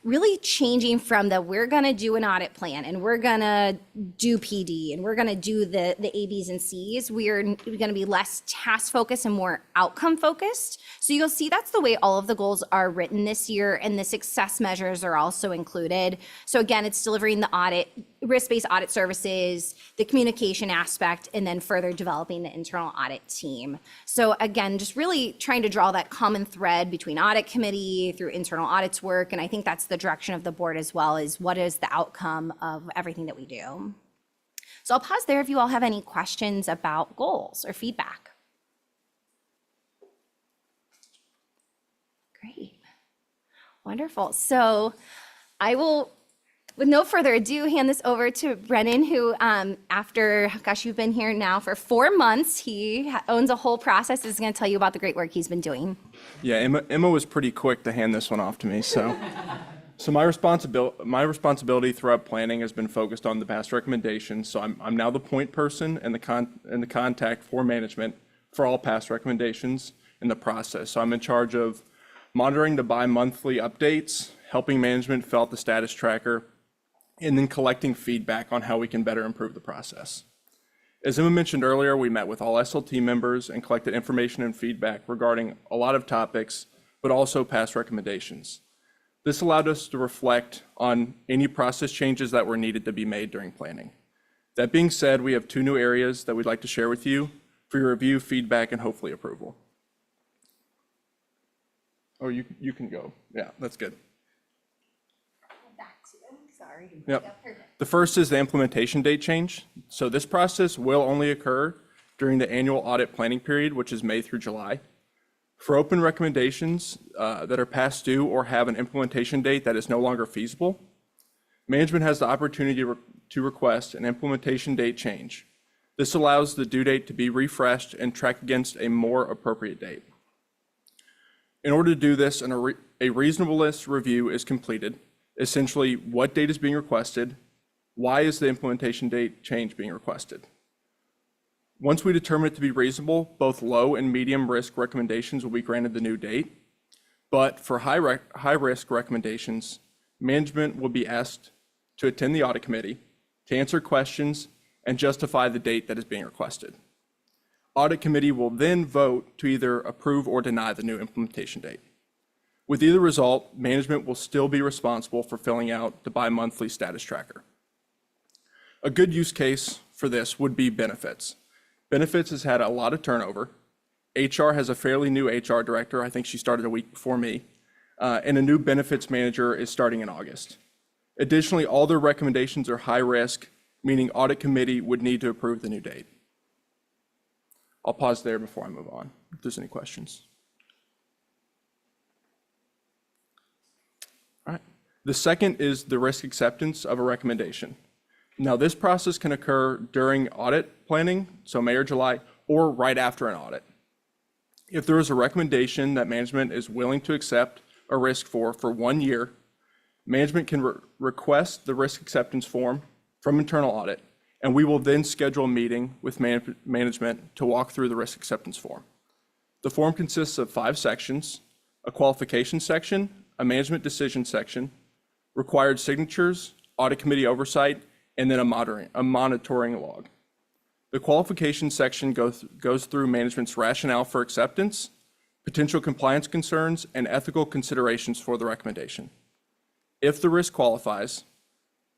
really changing from we're going to do an audit plan and we're going to do PD and we're going to do the A, B's, and C's. We're going to be less task focused and more outcome focused. So you'll see that's the way all of the goals are written this year, and the success measures are also included. So again, it's delivering the audit, risk-based audit services, the communication aspect, and then further developing the internal audit team. So again, just really trying to draw that common thread between audit committee through internal audits work. And I think that's the direction of the board as well, is what is the outcome of everything that we do. So I'll pause there if you all have any questions about goals or feedback. Great. Wonderful. So I will, with no further ado, hand this over to Brennan, who after, you've been here now for 4 months. He owns a whole process. Is going to tell you about the great work he's been doing. Yeah, Emma was pretty quick to hand this one off to me. So my responsibility throughout planning has been focused on the past recommendations. So I'm now the point person and the contact for management for all past recommendations in the process. So I'm in charge of monitoring the bi-monthly updates, helping management fill out the status tracker, and then collecting feedback on how we can better improve the process. As Emma mentioned earlier, we met with all SLT members and collected information and feedback regarding a lot of topics, but also past recommendations. This allowed us to reflect on any process changes that were needed to be made during planning. That being said, we have 2 new areas that we'd like to share with you for your review, feedback, and hopefully approval. Oh, you can go. Yeah, that's good. Sorry. Yep. The first is the implementation date change. So this process will only occur during the annual audit planning period, which is May through July. For open recommendations that are past due or have an implementation date that is no longer feasible, management has the opportunity to request an implementation date change. This allows the due date to be refreshed and track against a more appropriate date. In order to do this, a reasonableness review is completed. Essentially, what date is being requested? Why is the implementation date change being requested? Once we determine it to be reasonable, both low and medium risk recommendations will be granted the new date. But for high risk recommendations, management will be asked to attend the audit committee, to answer questions, and justify the date that is being requested. Audit committee will then vote to either approve or deny the new implementation date. With either result, management will still be responsible for filling out the bi-monthly status tracker. A good use case for this would be benefits. Benefits has had a lot of turnover. HR has a fairly new HR director. I think she started a week before me. And a new benefits manager is starting in August. Additionally, all their recommendations are high risk, meaning audit committee would need to approve the new date. I'll pause there before I move on, if there's any questions. All right. The second is the risk acceptance of a recommendation. Now, this process can occur during audit planning, so May or July, or right after an audit. If there is a recommendation that management is willing to accept a risk for 1 year, management can request the risk acceptance form from internal audit, and we will then schedule a meeting with management to walk through the risk acceptance form. The form consists of 5 sections: a qualification section, a management decision section, required signatures, audit committee oversight, and then a monitoring log. The qualification section goes through management's rationale for acceptance, potential compliance concerns, and ethical considerations for the recommendation. If the risk qualifies,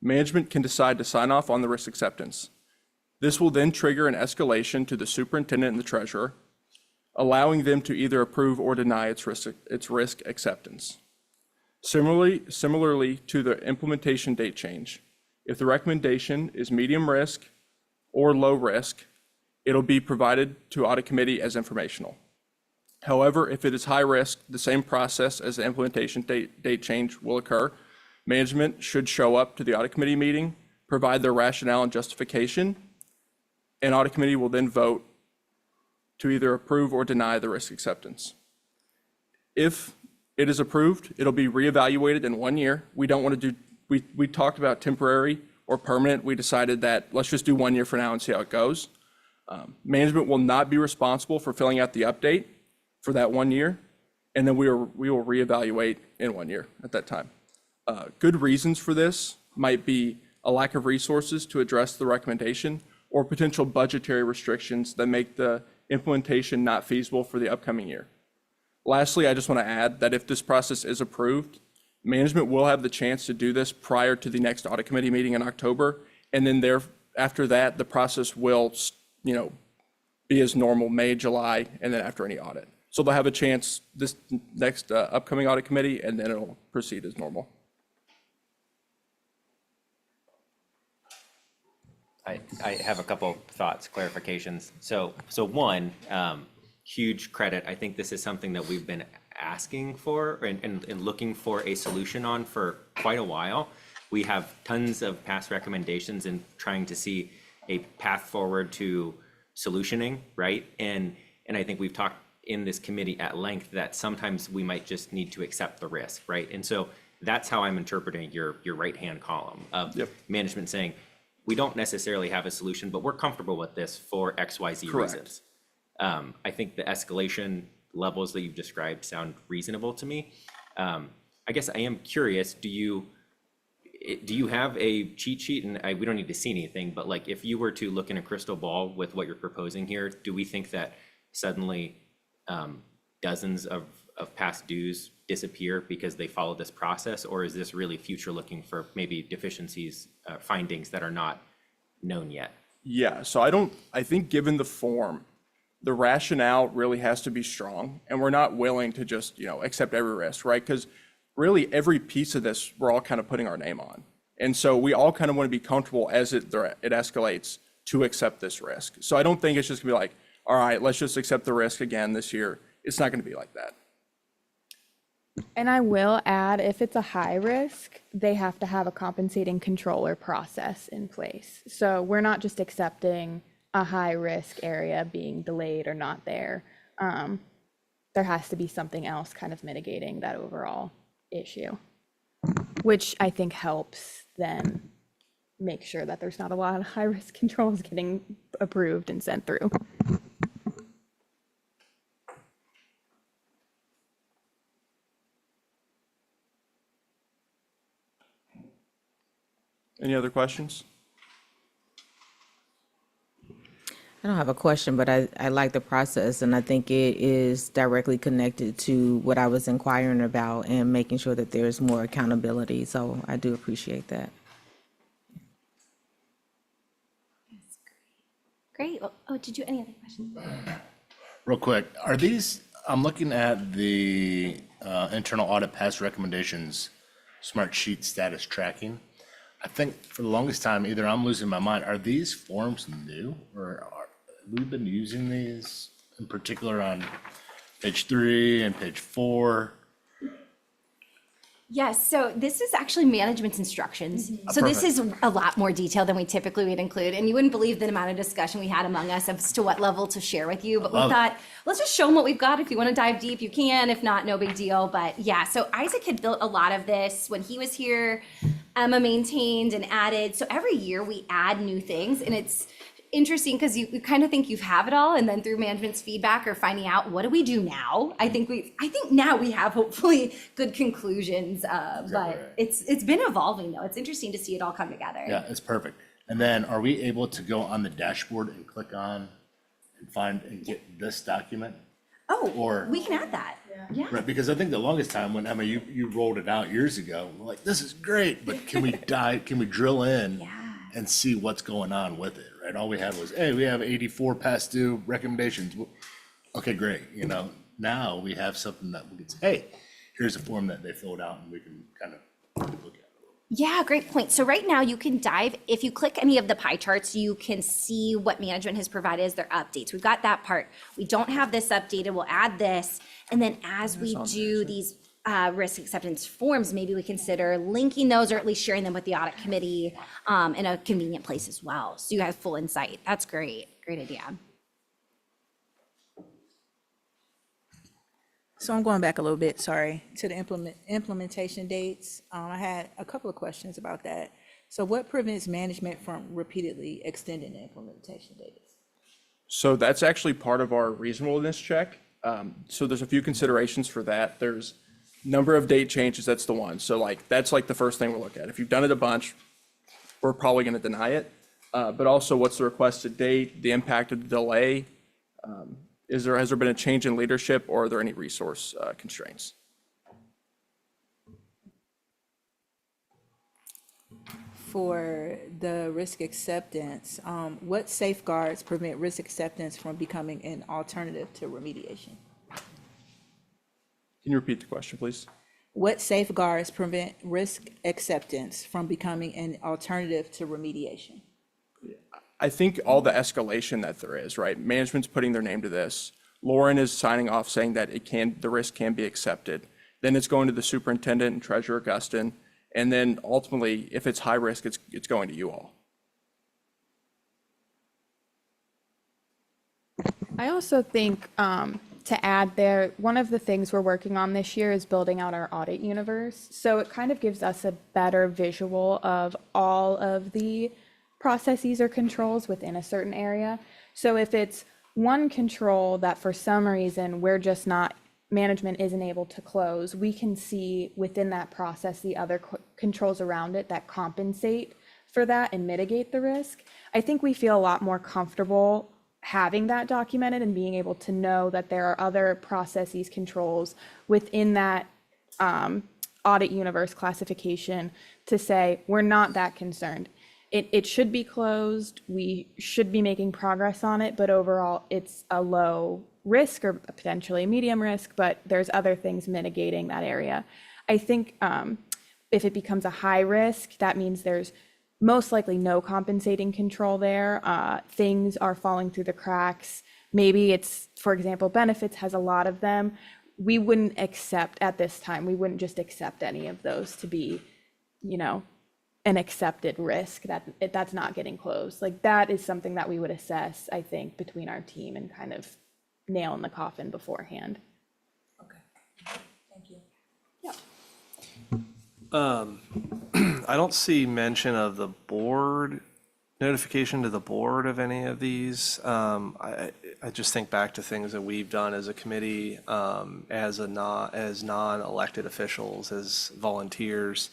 management can decide to sign off on the risk acceptance. This will then trigger an escalation to the superintendent and the treasurer, allowing them to either approve or deny its risk acceptance. Similarly to the implementation date change, if the recommendation is medium risk or low risk, it'll be provided to audit committee as informational. However, if it is high risk, the same process as the implementation date change will occur. Management should show up to the audit committee meeting, provide their rationale and justification, and audit committee will then vote to either approve or deny the risk acceptance. If it is approved, it'll be reevaluated in 1 year. We don't want to do, we talked about temporary or permanent. We decided that let's just do 1 year for now and see how it goes. Management will not be responsible for filling out the update for that 1 year, and then we will reevaluate in 1 year at that time. Good reasons for this might be a lack of resources to address the recommendation or potential budgetary restrictions that make the implementation not feasible for the upcoming year. Lastly, I just want to add that if this process is approved, management will have the chance to do this prior to the next audit committee meeting in October, and then after that, the process will, be as normal, May, July, and then after any audit. So they'll have a chance this next upcoming audit committee, and then it'll proceed as normal. I have a couple thoughts, clarifications. So one, huge credit. I think this is something that we've been asking for and looking for a solution on for quite a while. We have tons of past recommendations and trying to see a path forward to solutioning, right? And I think we've talked in this committee at length that sometimes we might just need to accept the risk, right? And so that's how I'm interpreting your right-hand column of management saying, we don't necessarily have a solution, but we're comfortable with this for XYZ reasons. I think the escalation levels that you've described sound reasonable to me. I guess I am curious, do you have a cheat sheet? And we don't need to see anything, but like if you were to look in a crystal ball with what you're proposing here, do we think that suddenly dozens of past dues disappear because they follow this process? Or is this really future looking for maybe deficiencies, findings that are not known yet? Yeah, so I think given the form, the rationale really has to be strong, and we're not willing to just, accept every risk, right? Because really every piece of this, we're all kind of putting our name on. And so we all kind of want to be comfortable as it escalates to accept this risk. So I don't think it's just gonna be like, all right, let's just accept the risk again this year. It's not gonna be like that. And I will add, if it's a high risk, they have to have a compensating controller process in place. So we're not just accepting a high risk area being delayed or not there. There has to be something else kind of mitigating that overall issue, which I think helps then make sure that there's not a lot of high risk controls getting approved and sent through. Any other questions? I don't have a question, but I like the process, and I think it is directly connected to what I was inquiring about and making sure that there's more accountability. So I do appreciate that. Great. Oh, did you, any other questions? Real quick, are these, I'm looking at the internal audit past recommendations, smart sheet status tracking. I think for the longest time, either I'm losing my mind, are these forms new? Or we've been using these in particular on page 3 and page 4? Yes, so this is actually management's instructions. So this is a lot more detail than we typically would include. And you wouldn't believe the amount of discussion we had among us as to what level to share with you. But we thought, let's just show them what we've got. If you want to dive deep, you can. If not, no big deal. But yeah, so Isaac had built a lot of this when he was here. Emma maintained and added. So every year we add new things, and it's interesting because you kind of think you have it all, and then through management's feedback or finding out what do we do now, I think now we have hopefully good conclusions, but it's been evolving though. It's interesting to see it all come together. Yeah, it's perfect. And then are we able to go on the dashboard and click on and find and get this document? Or- We can add that. Yeah. Right, because I think the longest time when Emma, you rolled it out years ago, we're like, this is great, but can we can we drill in and see what's going on with it, right? All we had was, hey, we have 84 past due recommendations. Okay, great, now we have something that we can say, hey, here's a form that they filled out and we can kind of look at it. Yeah, great point. So right now you can dive, if you click any of the pie charts, you can see what management has provided as their updates. We've got that part. We don't have this updated. We'll add this. And then as we do these risk acceptance forms, maybe we consider linking those or at least sharing them with the audit committee in a convenient place as well. So you have full insight. That's great. Great idea. So I'm going back a little bit, sorry, to the implementation dates. I had a couple of questions about that. So what prevents management from repeatedly extending the implementation dates? So that's actually part of our reasonableness check. So there's a few considerations for that. There's number of date changes, that's the one. So that's the first thing we'll look at. If you've done it a bunch, we're probably going to deny it. But also what's the requested date, the impact of the delay, has there been a change in leadership, or are there any resource constraints? For the risk acceptance, what safeguards prevent risk acceptance from becoming an alternative to remediation? Can you repeat the question, please? What safeguards prevent risk acceptance from becoming an alternative to remediation? I think all the escalation that there is, right? Management's putting their name to this. Lauren is signing off saying that the risk can be accepted. Then it's going to the superintendent and treasurer Gustin. And then ultimately, if it's high risk, it's going to you all. I also think to add there, one of the things we're working on this year is building out our audit universe. So it kind of gives us a better visual of all of the processes or controls within a certain area. So if it's one control that for some reason management isn't able to close, we can see within that process the other controls around it that compensate for that and mitigate the risk. I think we feel a lot more comfortable having that documented and being able to know that there are other processes, controls within that audit universe classification to say, we're not that concerned. It should be closed, we should be making progress on it, but overall it's a low risk or potentially a medium risk, but there's other things mitigating that area. I think if it becomes a high risk, that means there's most likely no compensating control there. Things are falling through the cracks. Maybe it's, for example, benefits has a lot of them. We wouldn't accept at this time, we wouldn't just accept any of those to be, an accepted risk that's not getting closed. That is something that we would assess, I think, between our team and kind of nail in the coffin beforehand. Okay, thank you. I don't see mention of the board, notification to the board of any of these. I just think back to things that we've done as a committee, as non-elected officials, as volunteers.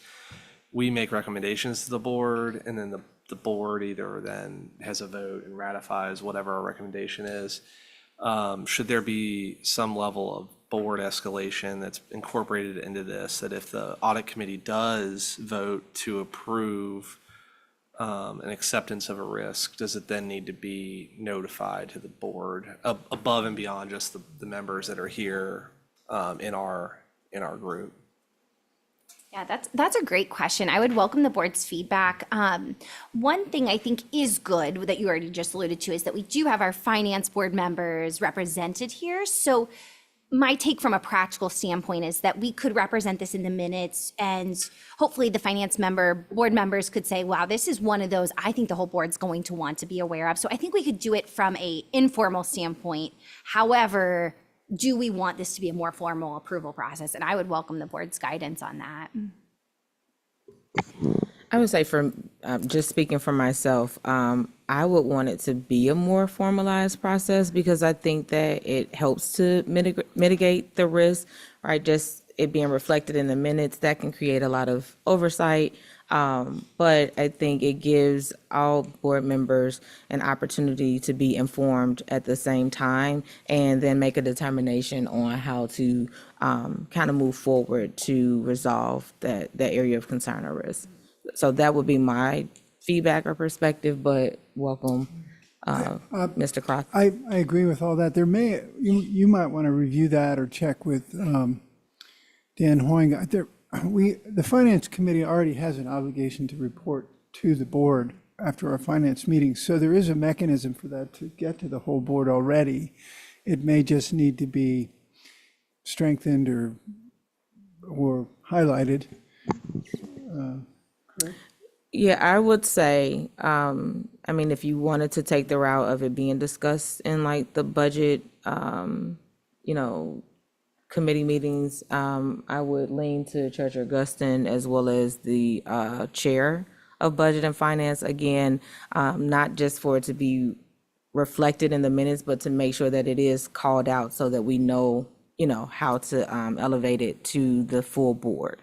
We make recommendations to the board, and then the the board either then has a vote and ratifies whatever our recommendation is. Should there be some level of board escalation that's incorporated into this, that if the audit committee does vote to approve an acceptance of a risk, does it then need to be notified to the board above and beyond just the members that are here in our group? Yeah, that's a great question. I would welcome the board's feedback. One thing I think is good that you already just alluded to is that we do have our finance board members represented here. So my take from a practical standpoint is that we could represent this in the minutes, and hopefully the board members could say, wow, this is one of those I think the whole board's going to want to be aware of. So I think we could do it from a informal standpoint. However, do we want this to be a more formal approval process? And I would welcome the board's guidance on that. I would say just speaking for myself, I would want it to be a more formalized process because I think that it helps to mitigate the risk, right? Just it being reflected in the minutes, that can create a lot of oversight. But I think it gives all board members an opportunity to be informed at the same time and then make a determination on how to kind of move forward to resolve that area of concern or risk. So that would be my feedback or perspective, but welcome, Mr. Cross. I agree with all that. You might want to review that or check with Dan Hoying. The Finance Committee already has an obligation to report to the board after our finance meetings. So there is a mechanism for that to get to the whole board already. It may just need to be strengthened or highlighted. Correct? Yeah, I would say, if you wanted to take the route of it being discussed in like the budget, committee meetings, I would lean to Treasurer Guston as well as the chair of Budget and Finance. Again, not just for it to be reflected in the minutes, but to make sure that it is called out so that we know, how to elevate it to the full board.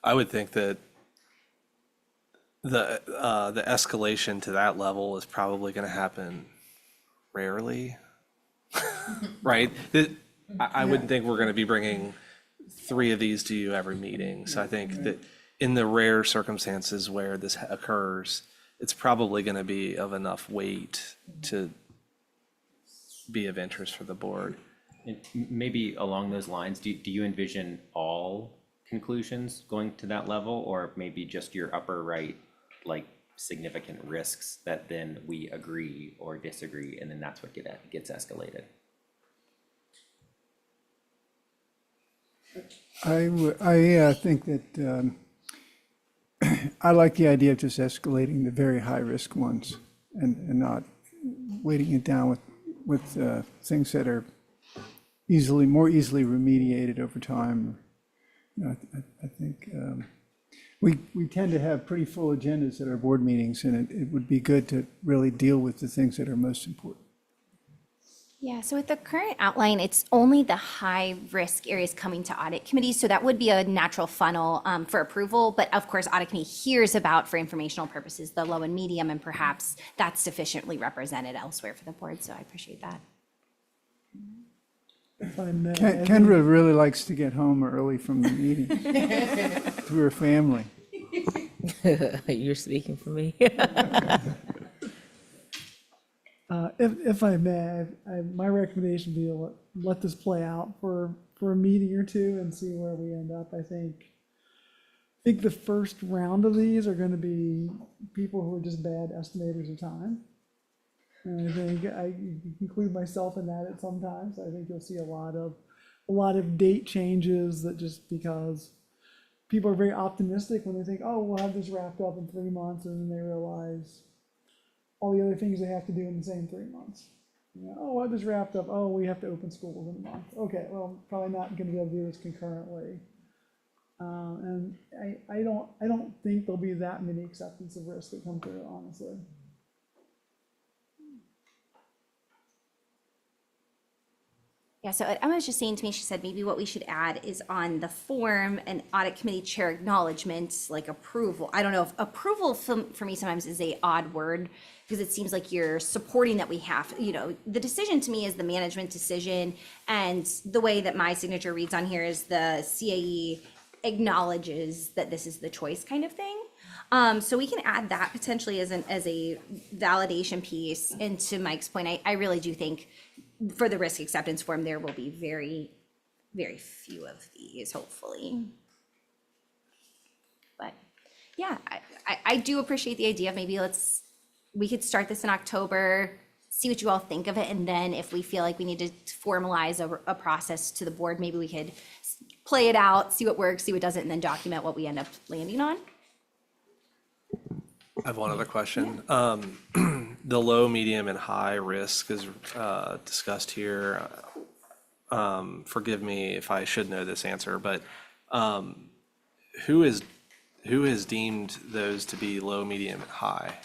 I would think that the escalation to that level is probably going to happen rarely, right? I wouldn't think we're going to be bringing 3 of these to you every meeting. So I think that in the rare circumstances where this occurs, it's probably going to be of enough weight to be of interest for the board. And maybe along those lines, do you envision all conclusions going to that level, or maybe just your upper right, like significant risks that then we agree or disagree, and then that's what gets escalated? I think that I like the idea of just escalating the very high risk ones and not weighting it down with things that are more easily remediated over time. I think we tend to have pretty full agendas at our board meetings, and it would be good to really deal with the things that are most important. Yeah, so with the current outline, it's only the high risk areas coming to audit committee. So that would be a natural funnel for approval. But of course, audit committee hears about, for informational purposes, the low and medium, and perhaps that's sufficiently represented elsewhere for the board. So I appreciate that. If I may, Kendra really likes to get home early from the meeting to her family. You're speaking for me. If I may, my recommendation would be to let this play out for a meeting or two and see where we end up. I think the first round of these are going to be people who are just bad estimators of time. And I think I include myself in that at sometimes. I think you'll see a lot of date changes that just because people are very optimistic when they think, oh, we'll have this wrapped up in 3 months, and then they realize all the other things they have to do in the same 3 months. Oh, we'll have this wrapped up. Oh, we have to open schools in a month. Okay, well, probably not going to be able to do this concurrently. And I don't think there'll be that many acceptance of risk that come through, honestly. Yeah, so Emma was just saying to me, she said maybe what we should add is on the form, an audit committee chair acknowledgement, like approval. I don't know if approval for me sometimes is a odd word because it seems like you're supporting that we have, the decision to me is the management decision. And the way that my signature reads on here is the CAE acknowledges that this is the choice kind of thing. So we can add that potentially as a validation piece. And to Mike's point, I really do think for the risk acceptance form, there will be very, very few of these, hopefully. But yeah, I do appreciate the idea of maybe we could start this in October, see what you all think of it, and then if we feel like we need to formalize a process to the board, maybe we could play it out, see what works, see what doesn't, and then document what we end up landing on. I have one other question. The low, medium, and high risk is discussed here. Forgive me if I should know this answer, but who has deemed those to be low, medium, and high?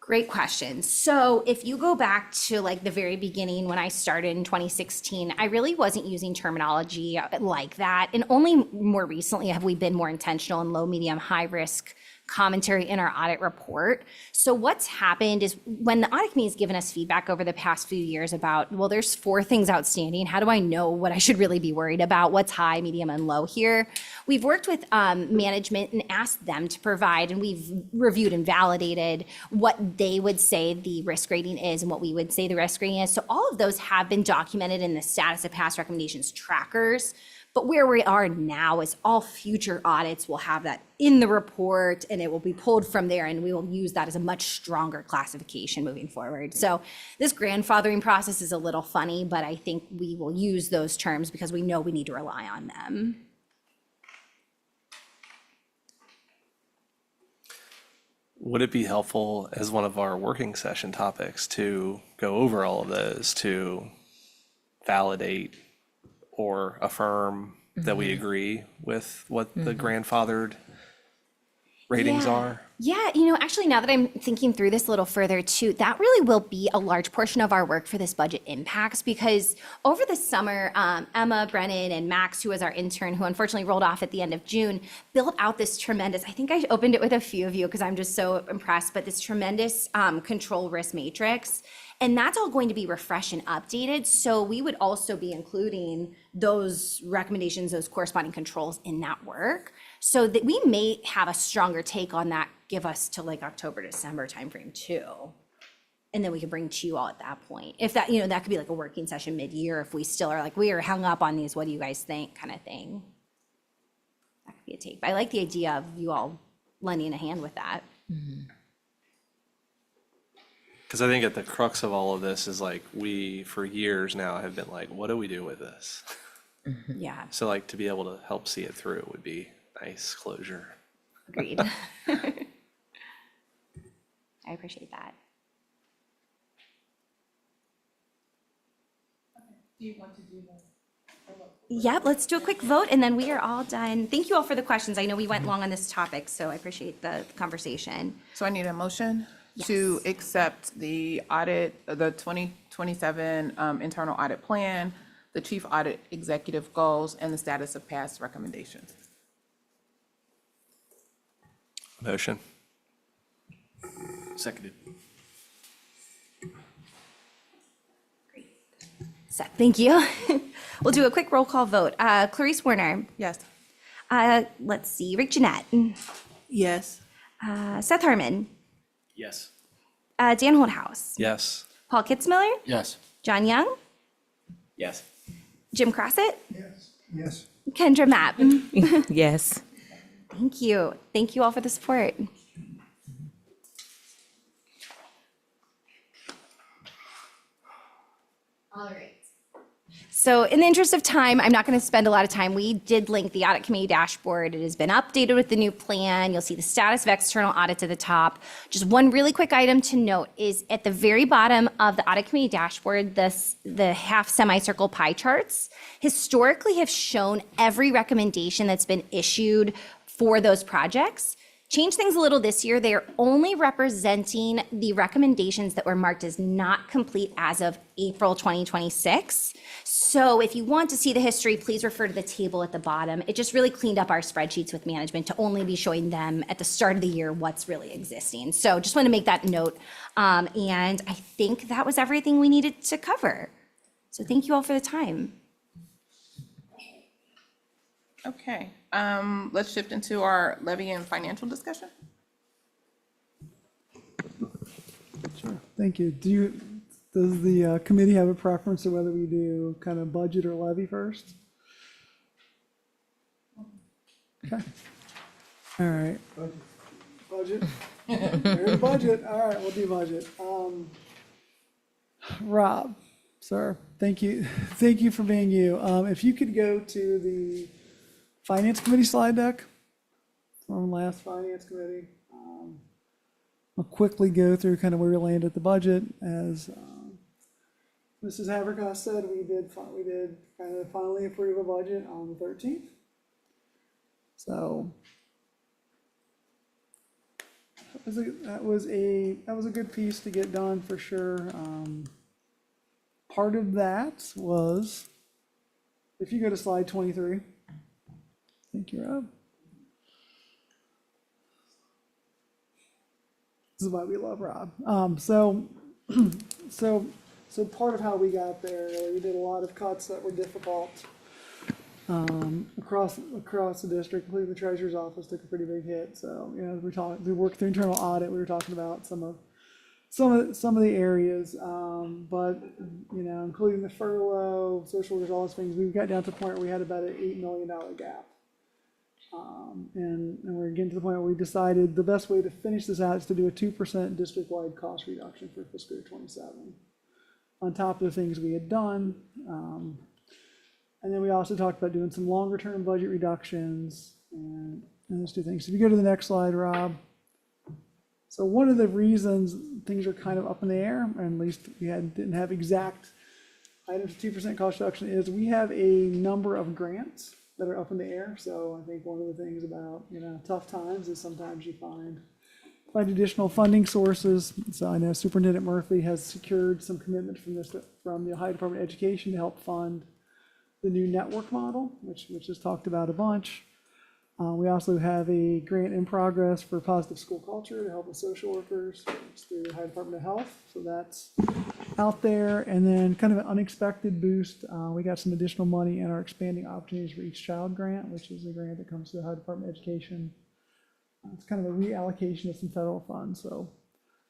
Great question. So if you go back to like the very beginning when I started in 2016, I really wasn't using terminology like that. And only more recently have we been more intentional in low, medium, high risk commentary in our audit report. So what's happened is when the audit committee has given us feedback over the past few years about, well, there's 4 things outstanding. How do I know what I should really be worried about? What's high, medium, and low here? We've worked with management and asked them to provide, and we've reviewed and validated what they would say the risk rating is and what we would say the risk rating is. So all of those have been documented in the status of past recommendations trackers. But where we are now is all future audits will have that in the report and it will be pulled from there and we will use that as a much stronger classification moving forward. So this grandfathering process is a little funny, but I think we will use those terms because we know we need to rely on them. Would it be helpful as one of our working session topics to go over all of those to validate or affirm that we agree with what the grandfathered ratings are? Yeah, actually, now that I'm thinking through this a little further too, that really will be a large portion of our work for this budget impacts because over the summer, Emma, Brennan, and Max, who was our intern, who unfortunately rolled off at the end of June, built out this tremendous, I think I opened it with a few of you because I'm just so impressed, but this tremendous control risk matrix. And that's all going to be refreshed and updated. So we would also be including those recommendations, those corresponding controls in that work. So that we may have a stronger take on that, give us to like October, December timeframe too. And then we can bring to you all at that point. If that, that could be like a working session mid-year if we still are like, we are hung up on these, what do you guys think kind of thing. That could be a take. But I like the idea of you all lending a hand with that. Because I think at the crux of all of this is like, we, for years now, have been like, what do we do with this? Yeah, So like, to be able to help see it through would be nice closure. agreed. I appreciate that. Do you want to do that? Yep, let's do a quick vote and then we are all done. Thank you all for the questions. I know we went long on this topic, so I appreciate the conversation. So I need a motion to accept the audit, the 2027 internal audit plan, the chief audit executive goals, and the status of past recommendations. Motion. Seconded. Seth, thank you. We'll do a quick roll call vote. Clarice Warner. Yes. Let's see, Rick Jeanette. Yes. Seth Harmon. Yes. Dan Holdhouse. Yes. Paul Kitzmiller. Yes. John Young. Yes. Jim Crossett. Yes. Kendra Mapp. Yes. Thank you. Thank you all for the support. All right. So in the interest of time, I'm not going to spend a lot of time. We did link the audit committee dashboard. It has been updated with the new plan. You'll see the status of external audits at the top. Just one really quick item to note is at the very bottom of the audit committee dashboard, the half semicircle pie charts historically have shown every recommendation that's been issued for those projects. changed things a little this year. They are only representing the recommendations that were marked as not complete as of April 2026. So if you want to see the history, please refer to the table at the bottom. It just really cleaned up our spreadsheets with management to only be showing them at the start of the year what's really existing. So just want to make that note. And I think that was everything we needed to cover. So thank you all for the time. Okay, let's shift into our levy and financial discussion. Sure, thank you. Does the committee have a preference of whether we do kind of budget or levy first? Okay. All right. Budget? There's budget. All right, we'll do budget. Rob, sir, thank you. Thank you for being you. If you could go to the Finance Committee slide deck from last Finance Committee. I'll quickly go through kind of where we landed at the budget. As Mrs. Haverkos said, we did kind of finally approve a budget on the 13th. So that was a good piece to get done for sure. Part of that was, if you go to slide 23, thank you, Rob. This is why we love Rob. So part of how we got there, we did a lot of cuts that were difficult across the district, including the treasurer's office took a pretty big hit. So, you know, we worked through internal audit. We were talking about some of the areas, but you know, including the furlough, social workers, all those things. We got down to the point where we had about an $8 million gap. And we're getting to the point where we decided the best way to finish this out is to do a 2% district-wide cost reduction for fiscal year 27, on top of the things we had done. And then we also talked about doing some longer-term budget reductions and those two things. So if you go to the next slide, Rob. So one of the reasons things are kind of up in the air, or at least we didn't have exact items of 2% cost reduction, is we have a number of grants that are up in the air. So I think one of the things about, you know, tough times is sometimes you find additional funding sources. So I know Superintendent Murphy has secured some commitment from the Ohio Department of Education to help fund the new network model, which is talked about a bunch. We also have a grant in progress for positive school culture to help with social workers. It's through the Ohio Department of Health, so that's out there. And then kind of an unexpected boost, we got some additional money in our Expanding Opportunities for Each Child grant, which is a grant that comes to the Ohio Department of Education. It's kind of a reallocation of some federal funds. So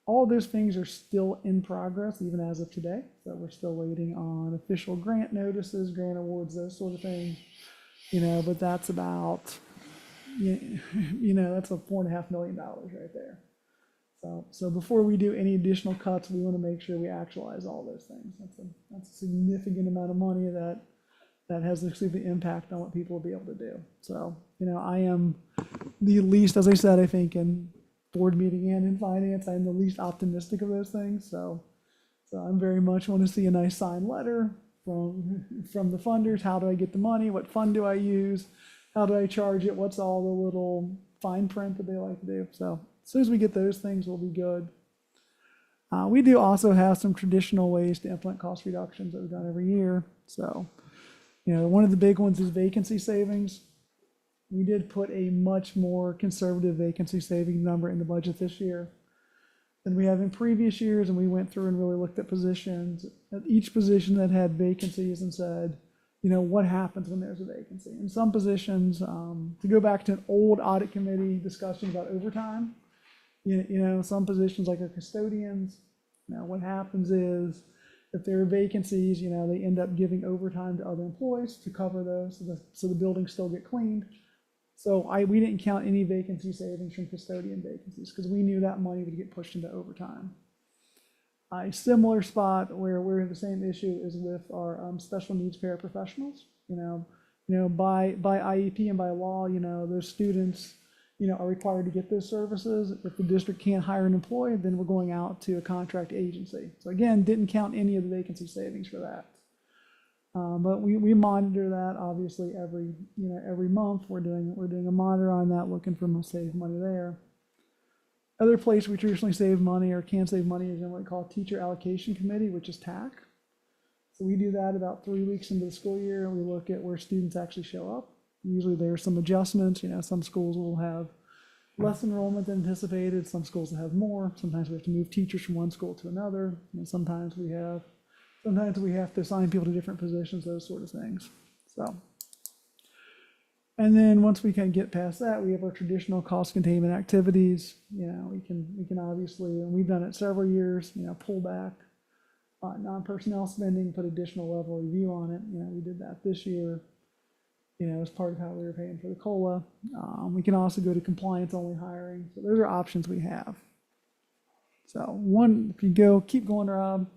all of those things are still in progress, even as of today. So we're still waiting on official grant notices, grant awards, those sort of things. You know, but that's about, you know, that's a $4.5 million right there. So before we do any additional cuts, we want to make sure we actualize all those things. That's a significant amount of money that has a significant impact on what people will be able to do. So, you know, I am the least, as I said, I think in board meeting and in finance, I'm the least optimistic of those things. So I'm very much want to see a nice signed letter from the funders. How do I get the money? What fund do I use? How do I charge it? What's all the little fine print that they like to do? So as soon as we get those things, we'll be good. We do also have some traditional ways to implement cost reductions that we've done every year. So, you know, one of the big ones is vacancy savings. We did put a much more conservative vacancy saving number in the budget this year than we have in previous years. And we went through and really looked at positions, at each position that had vacancies, and said, you know, what happens when there's a vacancy? In some positions, to go back to an old audit committee discussion about overtime, you know, some positions like our custodians, you know, what happens is if there are vacancies, you know, they end up giving overtime to other employees to cover those, so the buildings still get cleaned. So we didn't count any vacancy savings from custodian vacancies because we knew that money would get pushed into overtime. A similar spot where we're in the same issue is with our special needs paraprofessionals. You know, by IEP and by law, you know, those students, you know, are required to get those services. If the district can't hire an employee, then we're going out to a contract agency. So again, didn't count any of the vacancy savings for that. But we monitor that obviously every month. We're doing a monitor on that, looking for save money there. Other place we traditionally save money or can save money is in what we call Teacher Allocation Committee, which is TAC. So we do that about 3 weeks into the school year, and we look at where students actually show up. Usually there's some adjustments, some schools will have less enrollment than anticipated, some schools will have more. Sometimes we have to move teachers from one school to another, and sometimes we have to assign people to different positions, those sort of things. So. And then once we can get past that, we have our traditional cost containment activities. We can obviously, and we've done it several years, pull back non-personnel spending, put additional level review on it. We did that this year, as part of how we were paying for the COLA. We can also go to compliance-only hiring. So those are options we have. So if you keep going, Rob.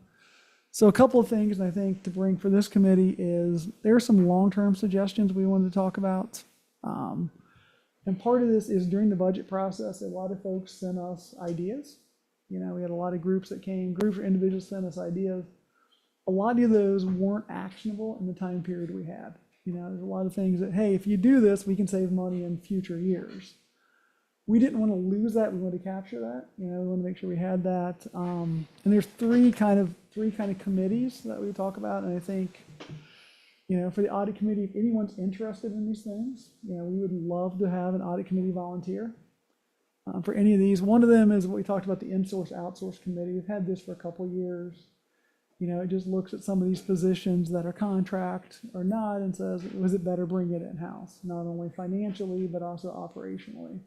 So a couple of things I think to bring for this committee is there are some long-term suggestions we wanted to talk about. And part of this is during the budget process, a lot of folks sent us ideas. We had a lot of groups or individuals sent us ideas. A lot of those weren't actionable in the time period we had. There's a lot of things that, hey, if you do this, we can save money in future years. We didn't want to lose that. We wanted to capture that. We want to make sure we had that. And there's three kind of committees that we talk about. And I think, for the audit committee, if anyone's interested in these things, we would love to have an audit committee volunteer for any of these. One of them is what we talked about, the in-source outsource committee. We've had this for a couple of years. It just looks at some of these positions that are contract or not and says, was it better bring it in-house, not only financially, but also operationally.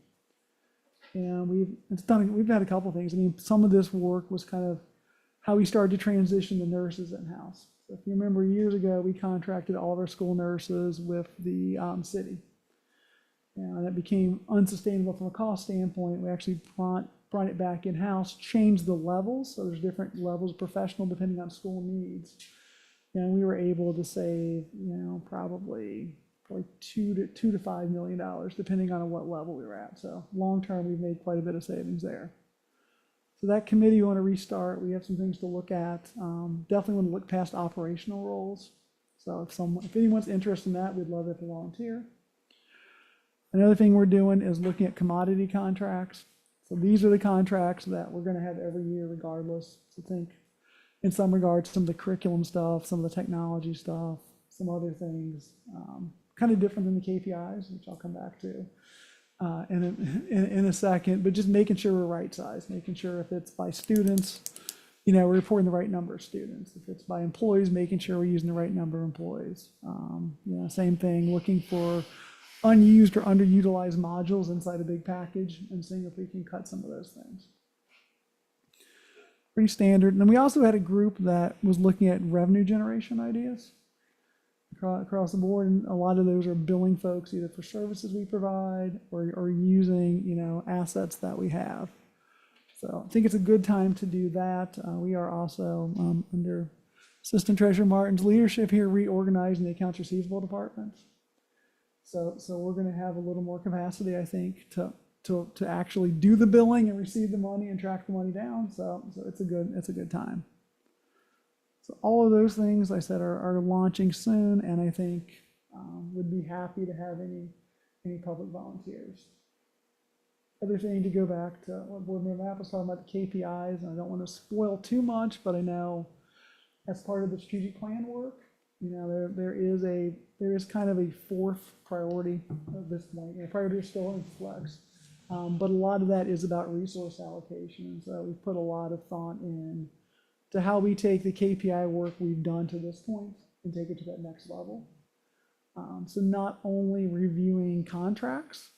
And we've had a couple of things. Some of this work was kind of how we started to transition the nurses in-house. So if you remember years ago, we contracted all of our school nurses with the city. And that became unsustainable from a cost standpoint. We actually brought it back in-house, changed the levels. So there's different levels of professional depending on school needs. And we were able to save, probably $2 to $5 million, depending on what level we were at. So long-term, we've made quite a bit of savings there. So that committee, you want to restart. We have some things to look at. Definitely want to look past operational roles. So if anyone's interested in that, we'd love it to volunteer. Another thing we're doing is looking at commodity contracts. So these are the contracts that we're going to have every year regardless. So think in some regards, some of the curriculum stuff, some of the technology stuff, some other things, kind of different than the KPIs, which I'll come back to in a second, but just making sure we're right size, making sure if it's by students, we're reporting the right number of students. If it's by employees, making sure we're using the right number of employees. Same thing, looking for unused or underutilized modules inside a big package and seeing if we can cut some of those things. Pretty standard. And then we also had a group that was looking at revenue generation ideas across the board, and a lot of those are billing folks either for services we provide or using assets that we have. So I think it's a good time to do that. We are also under Assistant Treasurer Martin's leadership here reorganizing the accounts receivable department. So we're going to have a little more capacity, I think, to actually do the billing and receive the money and track the money down. So it's a good time. So all of those things I said are launching soon, and I think would be happy to have any public volunteers. Other thing, to go back to what Board Member Mapp was talking about, the KPIs, and I don't want to spoil too much, but I know as part of the strategic plan work, there is kind of a fourth priority at this point. Priority is still in flex, but a lot of that is about resource allocation. And so we've put a lot of thought in to how we take the KPI work we've done to this point and take it to that next level. So not only reviewing contracts,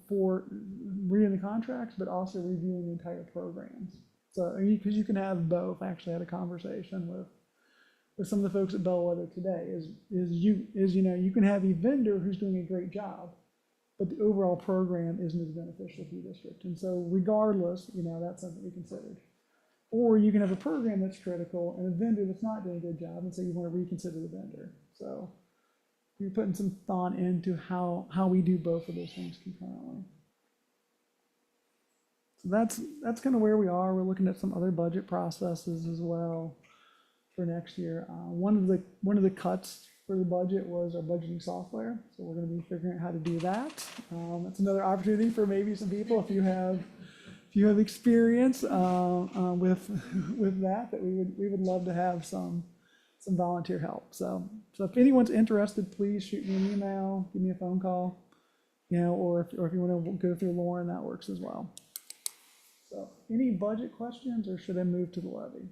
for reading the contracts, but also reviewing the entire programs. So because you can have both. I actually had a conversation with some of the folks at Bellwether today. You can have a vendor who's doing a great job, but the overall program isn't as beneficial to your district. And so regardless, that's something we considered. Or you can have a program that's critical and a vendor that's not doing a good job, and so you want to reconsider the vendor. So you're putting some thought into how we do both of those things concurrently. So that's kind of where we are. We're looking at some other budget processes as well for next year. One of the cuts for the budget was our budgeting software. So we're going to be figuring out how to do that. That's another opportunity for maybe some people if you if you have experience with that we would love to have some volunteer help. So if anyone's interested, please shoot me an email, give me a phone call, or if you want to go through Lauren, that works as well. So any budget questions, or should I move to the levy?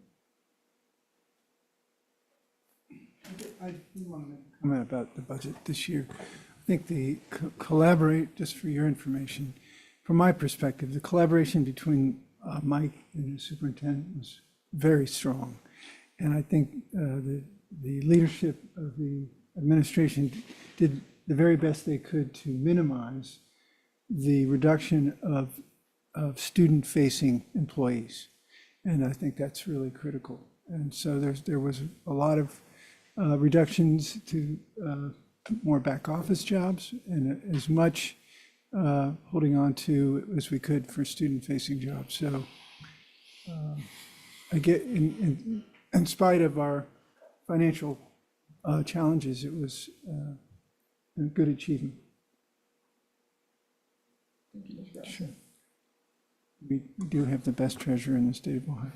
I do want to make a comment about the budget this year. I think the collaborate, just for your information, from my perspective, the collaboration between Mike and the superintendent was very strong. And I think the leadership of the administration did the very best they could to minimize the reduction of student-facing employees. And I think that's really critical. And so there was a lot of reductions to more back office jobs, and as much holding on to as we could for student-facing jobs. So I get, in spite of our financial challenges, it was a good achievement. Sure. We do have the best treasurer in the state of Ohio.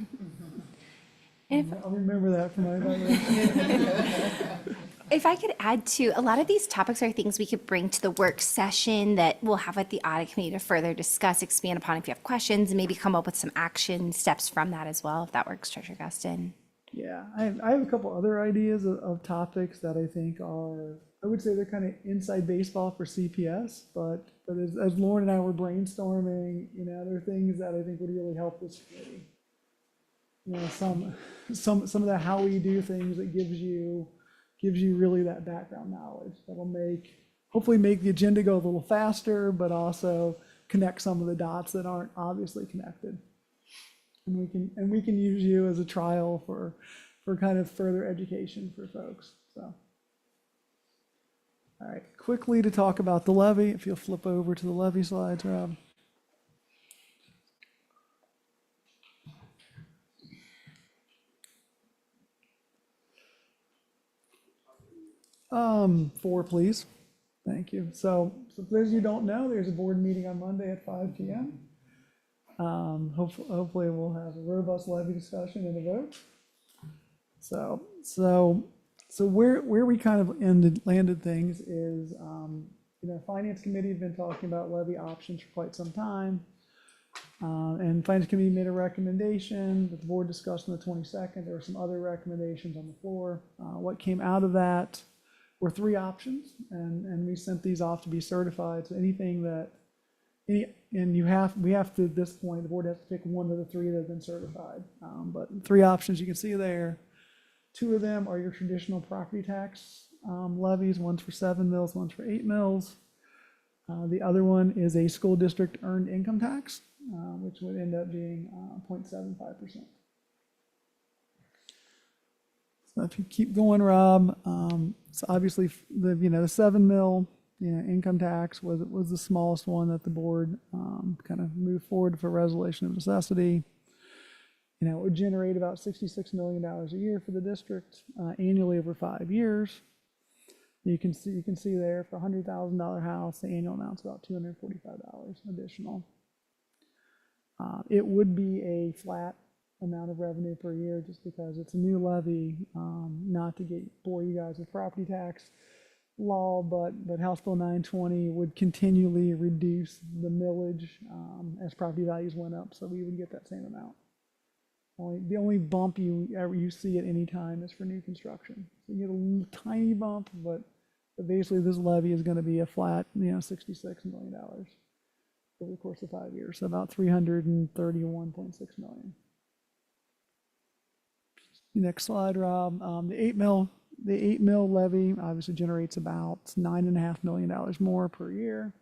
I'll remember that for my evaluation. If I could add to, a lot of these topics are things we could bring to the work session that we'll have at the audit committee to further discuss, expand upon if you have questions, and maybe come up with some action steps from that as well, if that works, Treasurer Guston. Yeah, I have a couple other ideas of topics that I think are, I would say they're kind of inside baseball for CPS, but as Lauren and I were brainstorming, there are things that I think would really help this committee. Some of the how we do things that gives you really that background knowledge that'll hopefully make the agenda go a little faster, but also connect some of the dots that aren't obviously connected. And we can use you as a trial for kind of further education for folks. So, all right, quickly to talk about the levy. If you'll flip over to the levy slides, Rob. Four, please. Thank you. So for those of you who don't know, there's a board meeting on Monday at 5 p.m. Hopefully we'll have a robust levy discussion and a vote. So where we kind of landed things is, Finance Committee had been talking about levy options for quite some time. And Finance Committee made a recommendation that the board discussed on the 22nd. There were some other recommendations on the floor. What came out of that were three options, and we sent these off to be certified. So anything that, we have to, at this point, the board has to pick one of the three that have been certified. But three options you can see there. Two of them are your traditional property tax levies. One's for 7 mills, one's for 8 mills. The other one is a school district earned income tax, which would end up being 0.75%. So if you keep going, Rob, so obviously the 7 mil income tax was the smallest one that the board kind of moved forward for resolution of necessity. It would generate about $66 million a year for the district annually over 5 years. You can see there for a $100,000 house, the annual amount's about $245 additional. It would be a flat amount of revenue per year just because it's a new levy, not to bore you guys with property tax law, but House Bill 920 would continually reduce the millage as property values went up, so we would get that same amount. The only bump you see at any time is for new construction. So you get a tiny bump, but basically this levy is going to be a flat, $66 million over the course of 5 years, so about $331.6 million. Next slide, Rob. The 8 mil levy obviously generates about $9.5 million more per year.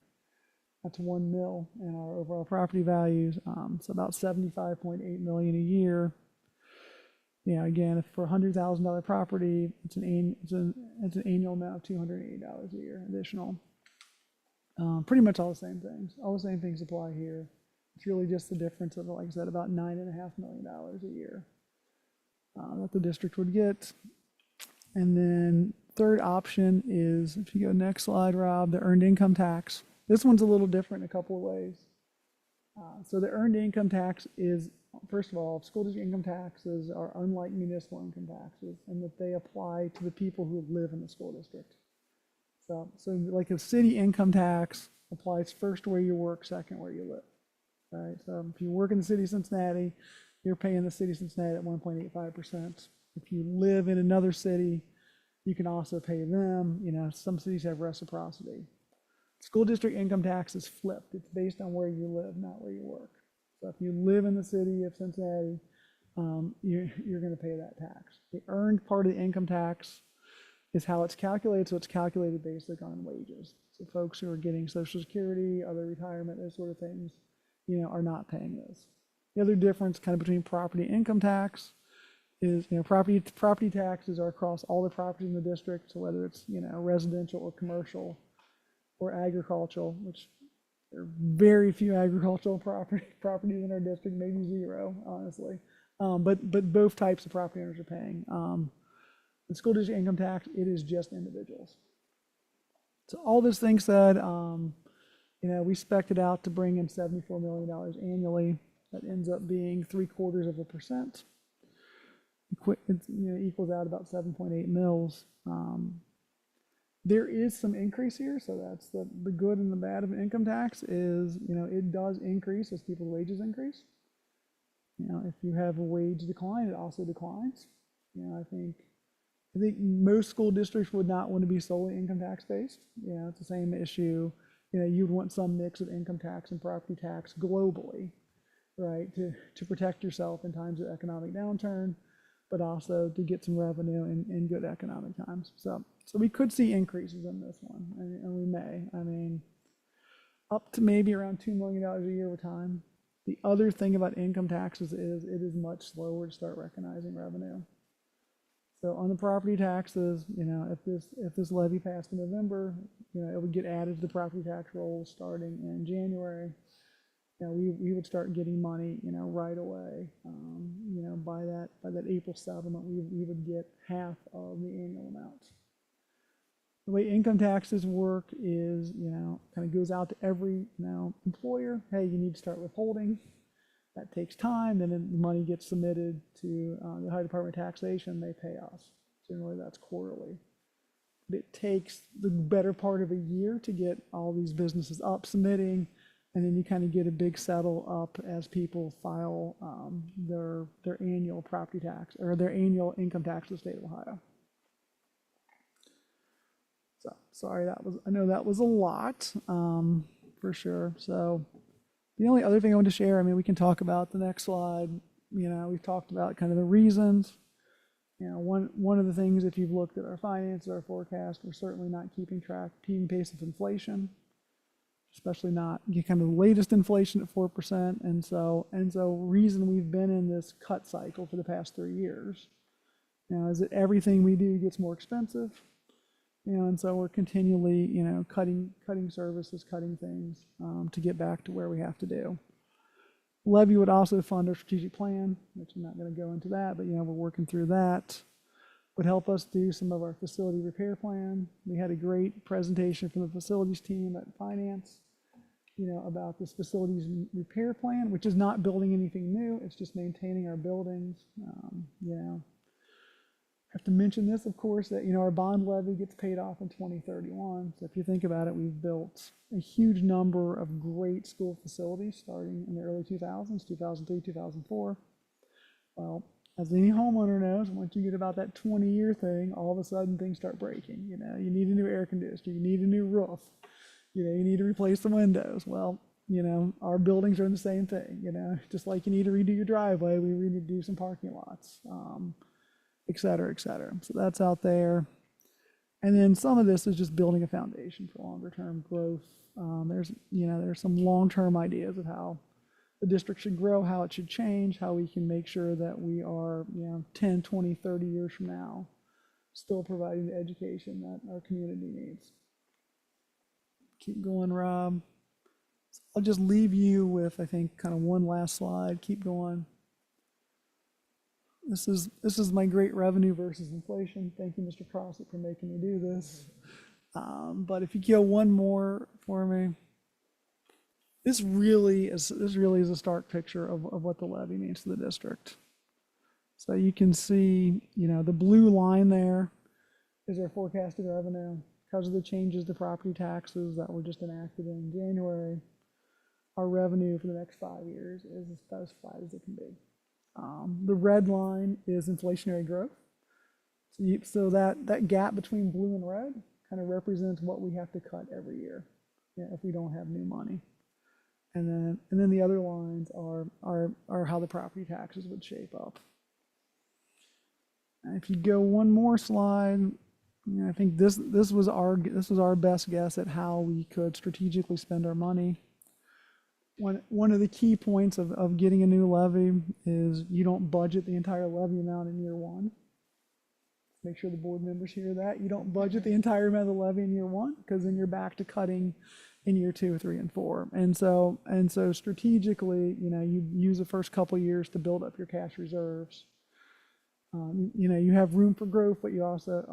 That's 1 mil in our overall property values. So about $75.8 million a year. Again, if for $100,000 property, it's an annual amount of $280 a year additional. Pretty much all the same things. All the same things apply here. It's really just the difference of, like I said, about $9.5 million a year that the district would get. And then third option is, if you go next slide, Rob, the earned income tax. This one's a little different in a couple of ways. So the earned income tax is, first of all, school district income taxes are unlike municipal income taxes in that they apply to the people who live in the school district. So like a city income tax applies first where you work, second where you live, right? So if you work in the city of Cincinnati, you're paying the city of Cincinnati at 1.85%. If you live in another city, you can also pay them. You know, some cities have reciprocity. School district income tax is flipped. It's based on where you live, not where you work. So if you live in the city of Cincinnati, you're going to pay that tax. The earned part of the income tax is how it's calculated. So it's calculated basically on wages. So folks who are getting Social Security, other retirement, those sort of things, you know, are not paying this. The other difference kind of between property and income tax is, you know, property taxes are across all the properties in the district. So whether it's, you know, residential or commercial or agricultural, which there are very few agricultural properties in our district, maybe zero, honestly. But both types of property owners are paying. The school district income tax, it is just individuals. So all those things said, you know, we spec'd it out to bring in $74 million annually. That ends up being 0.75%. It, you know, equals out about 7.8 mils. There is some increase here, so that's the good and the bad of an income tax is, you know, it does increase as people's wages increase. You know, if you have a wage decline, it also declines. You know, I think most school districts would not want to be solely income tax based. You know, it's the same issue. You know, you'd want some mix of income tax and property tax globally, right, to protect yourself in times of economic downturn, but also to get some revenue in good economic times. So we could see increases in this one, and we may. I mean, up to maybe around $2 million a year over time. The other thing about income taxes is it is much slower to start recognizing revenue. So on the property taxes, you know, if this levy passed in November, you know, it would get added to the property tax rolls starting in January. You know, we would start getting money, you know, right away. You know, by that April settlement, we would get half of the annual amount. The way income taxes work is, you know, kind of goes out to every, you know, employer. Hey, you need to start withholding. That takes time, then the money gets submitted to the Ohio Department of Taxation. They pay us. Generally, that's quarterly. But it takes the better part of a year to get all these businesses up submitting, and then you kind of get a big settle up as people file their annual property tax or their annual income tax to the state of Ohio. So sorry, I know that was a lot for sure. So the only other thing I want to share, I mean, we can talk about the next slide. You know, we've talked about kind of the reasons. You know, one of the things, if you've looked at our finances, our forecast, we're certainly not keeping pace of inflation, especially not kind of the latest inflation at 4%. And so reason we've been in this cut cycle for the past 3 years, you know, is that everything we do gets more expensive. You know, and so we're continually, you know, cutting services, cutting things to get back to where we have to do. Levy would also fund our strategic plan, which I'm not going to go into that, but, you know, we're working through that. Would help us do some of our facility repair plan. We had a great presentation from the facilities team at finance, you know, about this facilities repair plan, which is not building anything new. It's just maintaining our buildings, you know. Have to mention this, of course, that, you know, our bond levy gets paid off in 2031. So if you think about it, we've built a huge number of great school facilities starting in the early 2000s, 2003, 2004. Well, as any homeowner knows, once you get about that 20-year thing, all of a sudden things start breaking. You know, you need a new air conditioner, you need a new roof, you know, you need to replace the windows. Well, you know, our buildings are in the same thing. You know, just like you need to redo your driveway, we need to do some parking lots. Et cetera, et cetera. So that's out there. And then some of this is just building a foundation for longer term growth. There's some long-term ideas of how the district should grow, how it should change, how we can make sure that we are, you know, 10, 20, 30 years from now, still providing the education that our community needs. Keep going, Rob. I'll just leave you with, I think, kind of one last slide. Keep going. This is my great revenue versus inflation. Thank you, Mr. Prossett, for making me do this. But if you go one more for me. this really is a stark picture of what the levy means to the district. So you can see, the blue line there is our forecasted revenue because of the changes to property taxes that were just enacted in January. Our revenue for the next 5 years is about as flat as it can be. The red line is inflationary growth. So that gap between blue and red kind of represents what we have to cut every year, if we don't have new money. And then the other lines are how the property taxes would shape up. And if you go one more slide, I think this was our best guess at how we could strategically spend our money. One of the key points of getting a new levy is you don't budget the entire levy amount in year one. Make sure the board members hear that. You don't budget the entire amount of the levy in year one, because then you're back to cutting in year 2, 3, and 4. And so strategically, you use the first couple of years to build up your cash reserves. You have room for growth, but you also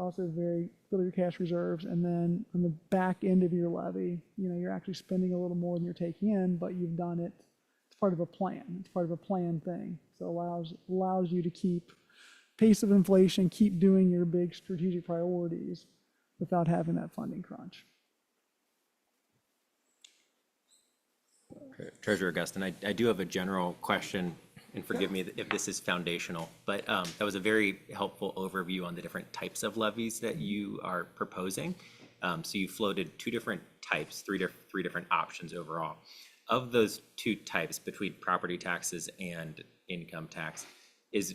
build your cash reserves. And then on the back end of your levy, you're actually spending a little more than you're taking in, but you've done it. It's part of a plan. It's part of a planned thing. So allows you to keep pace of inflation, keep doing your big strategic priorities without having that funding crunch. Treasurer Augustine, I do have a general question, and forgive me if this is foundational, but that was a very helpful overview on the different types of levies that you are proposing. So you floated 2 different types, three different options overall. Of those 2 types, between property taxes and income tax, is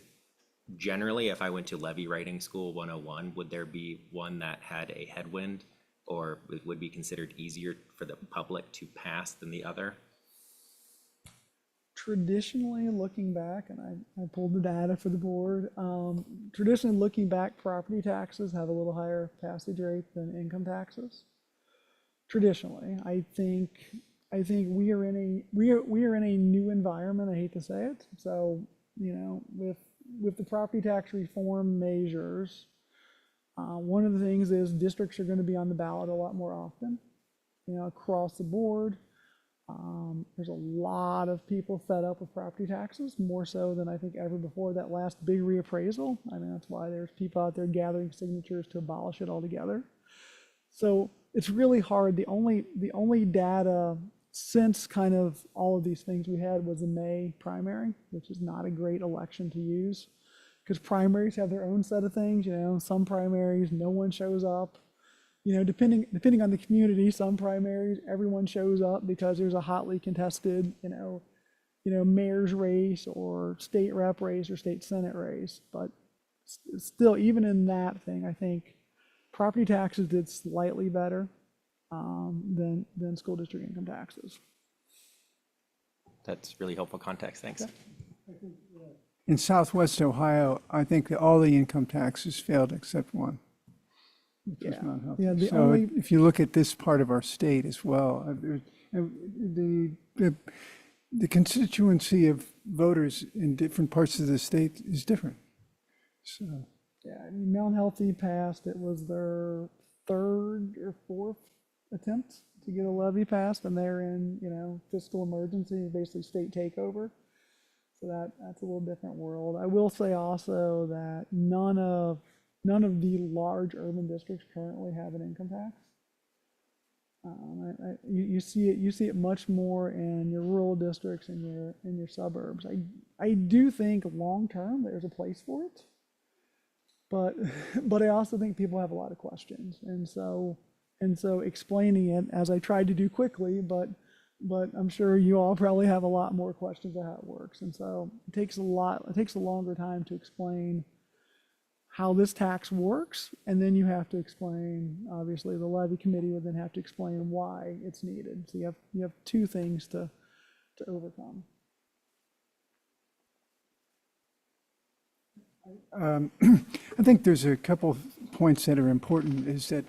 generally, if I went to levy writing school 101, would there be one that had a headwind or would be considered easier for the public to pass than the other? Traditionally, looking back, and I pulled the data for the board, traditionally looking back, property taxes have a little higher passage rate than income taxes. Traditionally, I think we are in a new environment. I hate to say it. So, with the property tax reform measures, one of the things is districts are going to be on the ballot a lot more often, across the board. There's a lot of people fed up with property taxes, more so than I think ever before that last big reappraisal. I mean, that's why there's people out there gathering signatures to abolish it altogether. So it's really hard. The only data since kind of all of these things we had was the May primary, which is not a great election to use, because primaries have their own set of things. Some primaries, no one shows up. Depending on the community, some primaries, everyone shows up because there's a hotly contested, mayor's race or state rep race or state senate race. But still, even in that thing, I think property taxes did slightly better than school district income taxes. That's really helpful context. Thanks. In Southwest Ohio, I think that all the income taxes failed except one. Which was not helpful. Yeah, so if you look at this part of our state as well, the constituency of voters in different parts of the state is different. So yeah, Mount Healthy passed. It was their 3rd or 4th attempt to get a levy passed, and they're in fiscal emergency, basically state takeover. So that's a little different world. I will say also that none of the large urban districts currently have an income tax. You see it much more in your rural districts and your suburbs. I do think long term there's a place for it, but I also think people have a lot of questions, and so explaining it, as I tried to do quickly, but I'm sure you all probably have a lot more questions of how it works, and so it takes a longer time to explain how this tax works, and then you have to explain, obviously the levy committee would then have to explain why it's needed. So you have 2 things to overcome. I think there's a couple of points that are important. Is that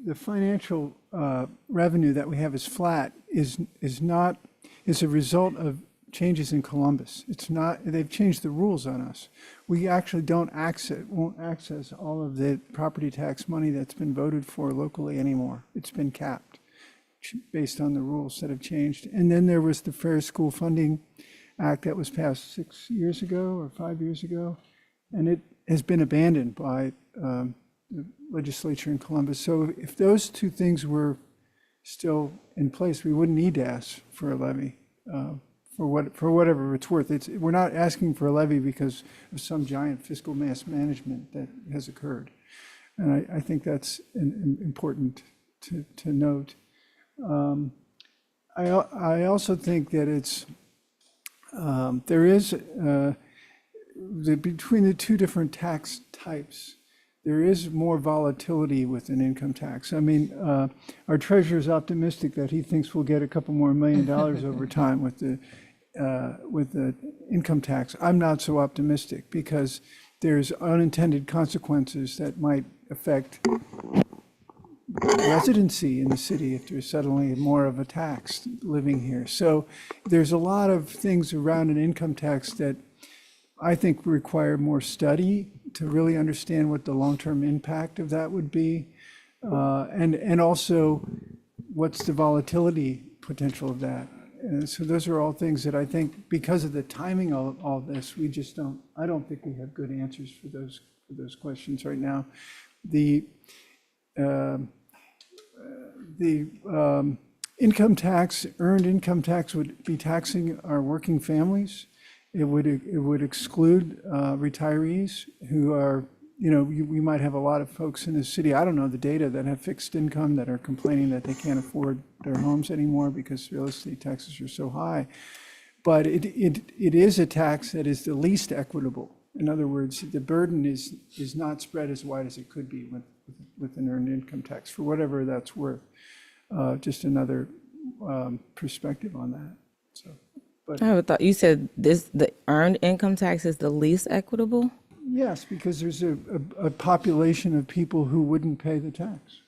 the financial revenue that we have is flat is a result of changes in Columbus. It's not, they've changed the rules on us. We actually won't access all of the property tax money that's been voted for locally anymore. It's been capped. based on the rules that have changed. And then there was the Fair School Funding Act that was passed 6 years ago or 5 years ago, and it has been abandoned by the legislature in Columbus. So if those two things were still in place, we wouldn't need to ask for a levy for whatever it's worth. We're not asking for a levy because of some giant fiscal mass management that has occurred. And I think that's important to note. I also think that it's there is between the two different tax types, there is more volatility with an income tax. I mean, our treasurer is optimistic that he thinks we'll get a couple more $1 million over time with the income tax. I'm not so optimistic because there's unintended consequences that might affect residency in the city if there's suddenly more of a tax living here. So there's a lot of things around an income tax that I think require more study to really understand what the long-term impact of that would be. And also what's the volatility potential of that. And so those are all things that I think because of the timing of all this, I don't think we have good answers for those questions right now. The income tax, earned income tax would be taxing our working families. It would exclude retirees who are, we might have a lot of folks in the city, I don't know the data, that have fixed income that are complaining that they can't afford their homes anymore because real estate taxes are so high. But it is a tax that is the least equitable. In other words, the burden is not spread as wide as it could be with an earned income tax, for whatever that's worth. Just another perspective on that. So, but I would thought you said the earned income tax is the least equitable? yes, because there's a population of people who wouldn't pay the tax.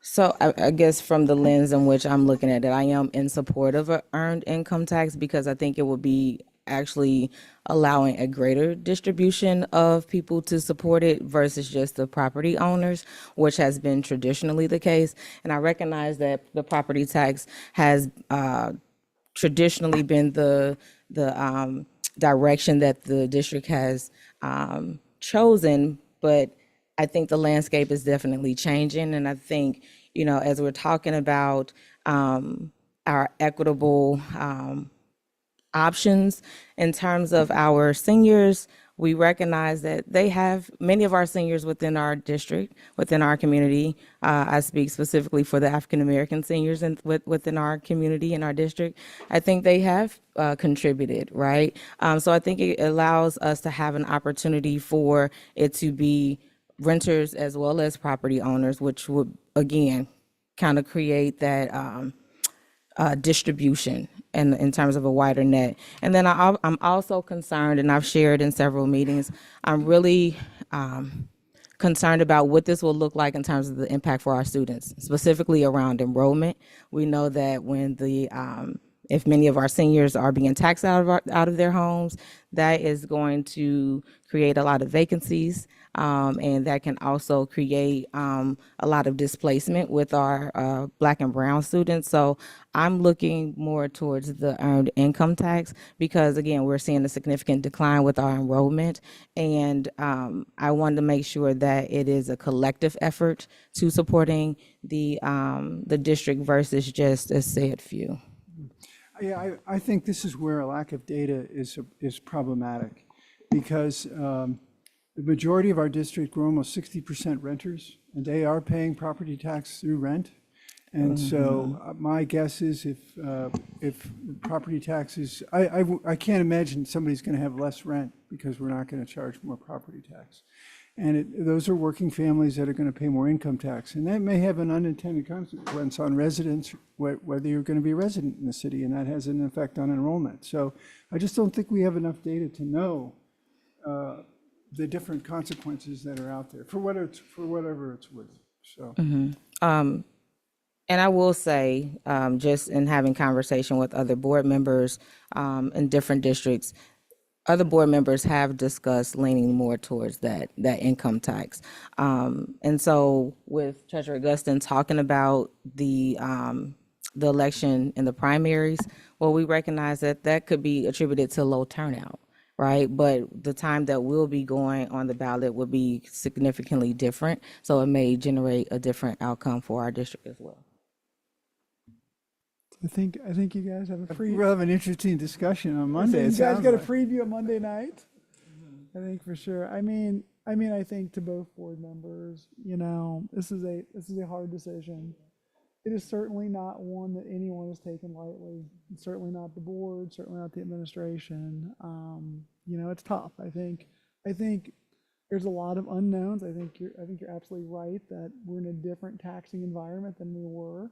So I guess from the lens in which I'm looking at it, I am in support of an earned income tax because I think it would be actually allowing a greater distribution of people to support it versus just the property owners, which has been traditionally the case. And I recognize that the property tax has traditionally been the direction that the district has chosen, but I think the landscape is definitely changing. And I think, as we're talking about our equitable options in terms of our seniors, we recognize that they have many of our seniors within our district, within our community. I speak specifically for the African American seniors within our community and our district. I think they have contributed, right? So I think it allows us to have an opportunity for it to be renters as well as property owners, which would again kind of create that distribution in terms of a wider net. And then I'm also concerned, and I've shared in several meetings, I'm really concerned about what this will look like in terms of the impact for our students, specifically around enrollment. We know that when if many of our seniors are being taxed out of their homes, that is going to create a lot of vacancies, and that can also create a lot of displacement with our Black and brown students. So I'm looking more towards the earned income tax because, again, we're seeing a significant decline with our enrollment, and I wanted to make sure that it is a collective effort to supporting the district versus just a said few. Yeah, I think this is where a lack of data is problematic because the majority of our district, we're almost 60% renters, and they are paying property tax through rent. And so my guess is if property taxes, I can't imagine somebody's going to have less rent because we're not going to charge more property tax. And those are working families that are going to pay more income tax. And that may have an unintended consequence on residents, whether you're going to be a resident in the city, and that has an effect on enrollment. So I just don't think we have enough data to know the different consequences that are out there for whatever it's worth. So. And I will say, just in having conversation with other board members in different districts, other board members have discussed leaning more towards that income tax. And so with Treasurer Augustine talking about the election in the primaries, well, we recognize that that could be attributed to low turnout, right? But the time that we'll be going on the ballot will be significantly different. So it may generate a different outcome for our district as well. I think you guys have a We'll have an interesting discussion on Monday. You it guys sounds got a like. preview on Monday night. I think for sure. I mean, I think to both board members, this is a hard decision. It is certainly not one that anyone has taken lightly. It's certainly not the board, certainly not the administration. It's tough. I think there's a lot of unknowns. I think you're absolutely right that we're in a different taxing environment than we were.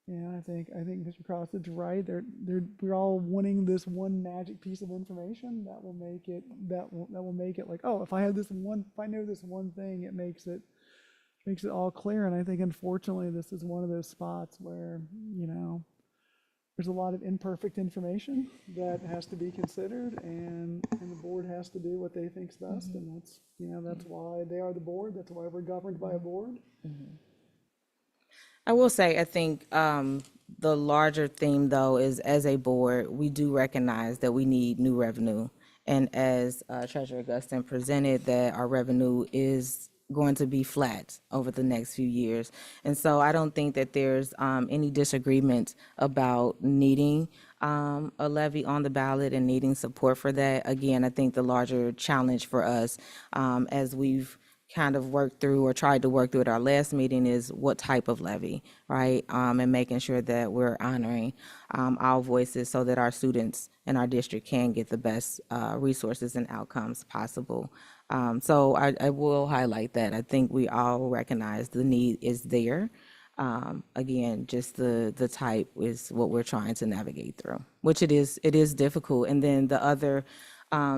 And I think Mr. Crossett's right. We're all wanting this one magic piece of information that will make it like, oh, if I know this one thing, it makes it all clear. And I think unfortunately this is one of those spots where, there's a lot of imperfect information that has to be considered, and the board has to do what they think's best, and that's why they are the board. That's why we're governed by a board. I will say, I think the larger theme, though, is as a board, we do recognize that we need new revenue. And as Treasurer Augustine presented, that our revenue is going to be flat over the next few years. And so I don't think that there's any disagreement about needing a levy on the ballot and needing support for that. Again, I think the larger challenge for us, as we've kind of worked through or tried to work through at our last meeting, is what type of levy, right? And making sure that we're honoring our voices so that our students in our district can get the best resources and outcomes possible. So I will highlight that. I think we all recognize the need is there. Again, just the type is what we're trying to navigate through, which it is difficult. And then the other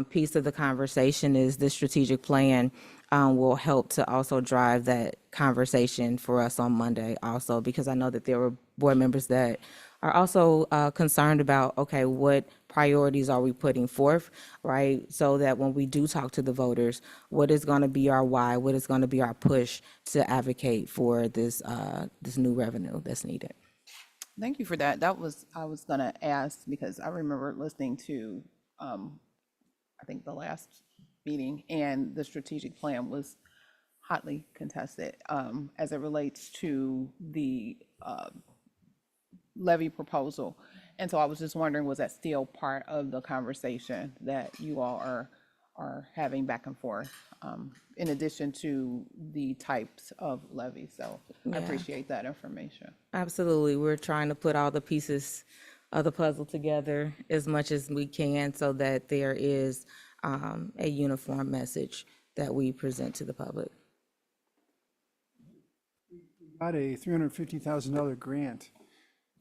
piece of the conversation is the strategic plan will help to also drive that conversation for us on Monday also, because I know that there were board members that are also concerned about, okay, what priorities are we putting forth, right? So that when we do talk to the voters, what is going to be our why? What is going to be our push to advocate for this new revenue that's needed? Thank you for that. I was gonna ask, because I remember listening to, I think the last meeting, and the strategic plan was hotly contested, as it relates to the, levy proposal. And so I was just wondering, was that still part of the conversation that you all are having back and forth, in addition to the types of levies? So I appreciate that information. Absolutely. We're trying to put all the pieces of the puzzle together as much as we can so that there is a uniform message that we present to the public. Got a $350,000 grant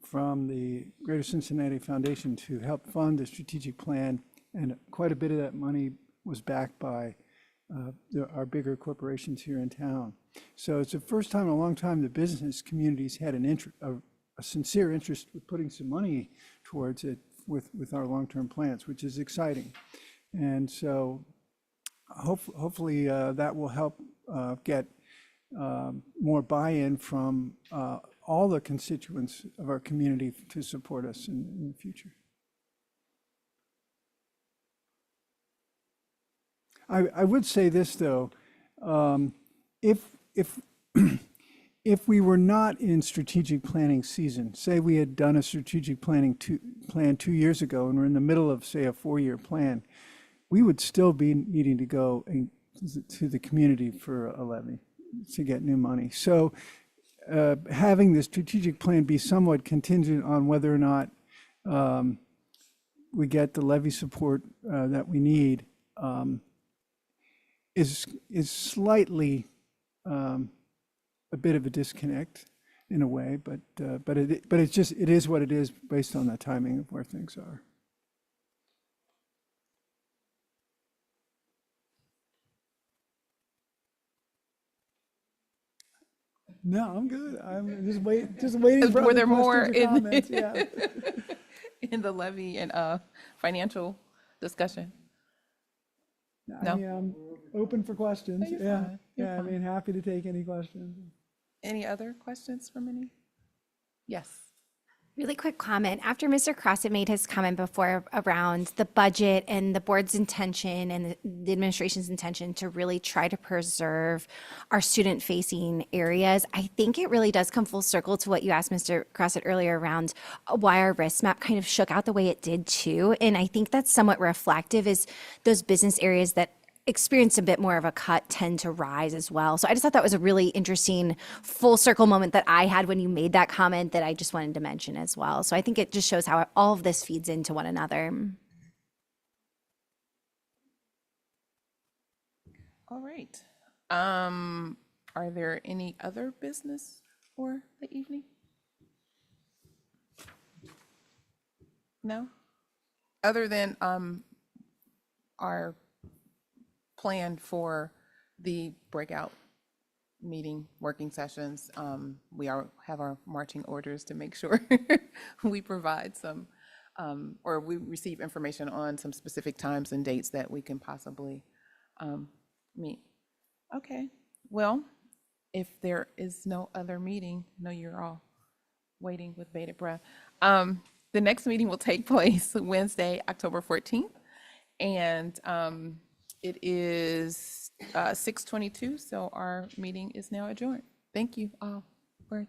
from the Greater Cincinnati Foundation to help fund the strategic plan, and quite a bit of that money was backed by our bigger corporations here in town. So it's the first time in a long time the business community's had a sincere interest with putting some money towards it with our long-term plans, which is exciting. And so hopefully that will help get more buy-in from all the constituents of our community to support us in the future. I would say this, though, if if we were not in strategic planning season, say we had done a strategic plan 2 years ago and we're in the middle of, say, a 4-year plan, we would still be needing to go to the community for a levy to get new money. So having the strategic plan be somewhat contingent on whether or not we get the levy support that we need is slightly a bit of a disconnect in a way, but it is what it is based on the timing of where things are. No, I'm good. I'm just waiting for Were other there more questions or in comments. Yeah. in the levy and financial discussion? I No? mean, I'm open for questions. you're Yeah, fine. You're yeah, I mean, happy to take any questions. Any other questions from any? Yes. Really quick comment. After Mr. Crossett made his comment before around the budget and the board's intention and the administration's intention to really try to preserve our student-facing areas, I think it really does come full circle to what you asked Mr. Crossett earlier around why our risk map kind of shook out the way it did too. And I think that's somewhat reflective is those business areas that experience a bit more of a cut tend to rise as well. So I just thought that was a really interesting full circle moment that I had when you made that comment that I just wanted to mention as well. So I think it just shows how all of this feeds into one another. All right. Are there any other business for the evening? No? Other than our plan for the breakout meeting, working sessions, we have our marching orders to make sure we provide some, or we receive information on some specific times and dates that we can possibly meet. Okay, well, if there is no other meeting, I know you're all waiting with bated breath. The next meeting will take place Wednesday, October 14th, and it is 6:22, so our meeting is now adjourned. Thank you all for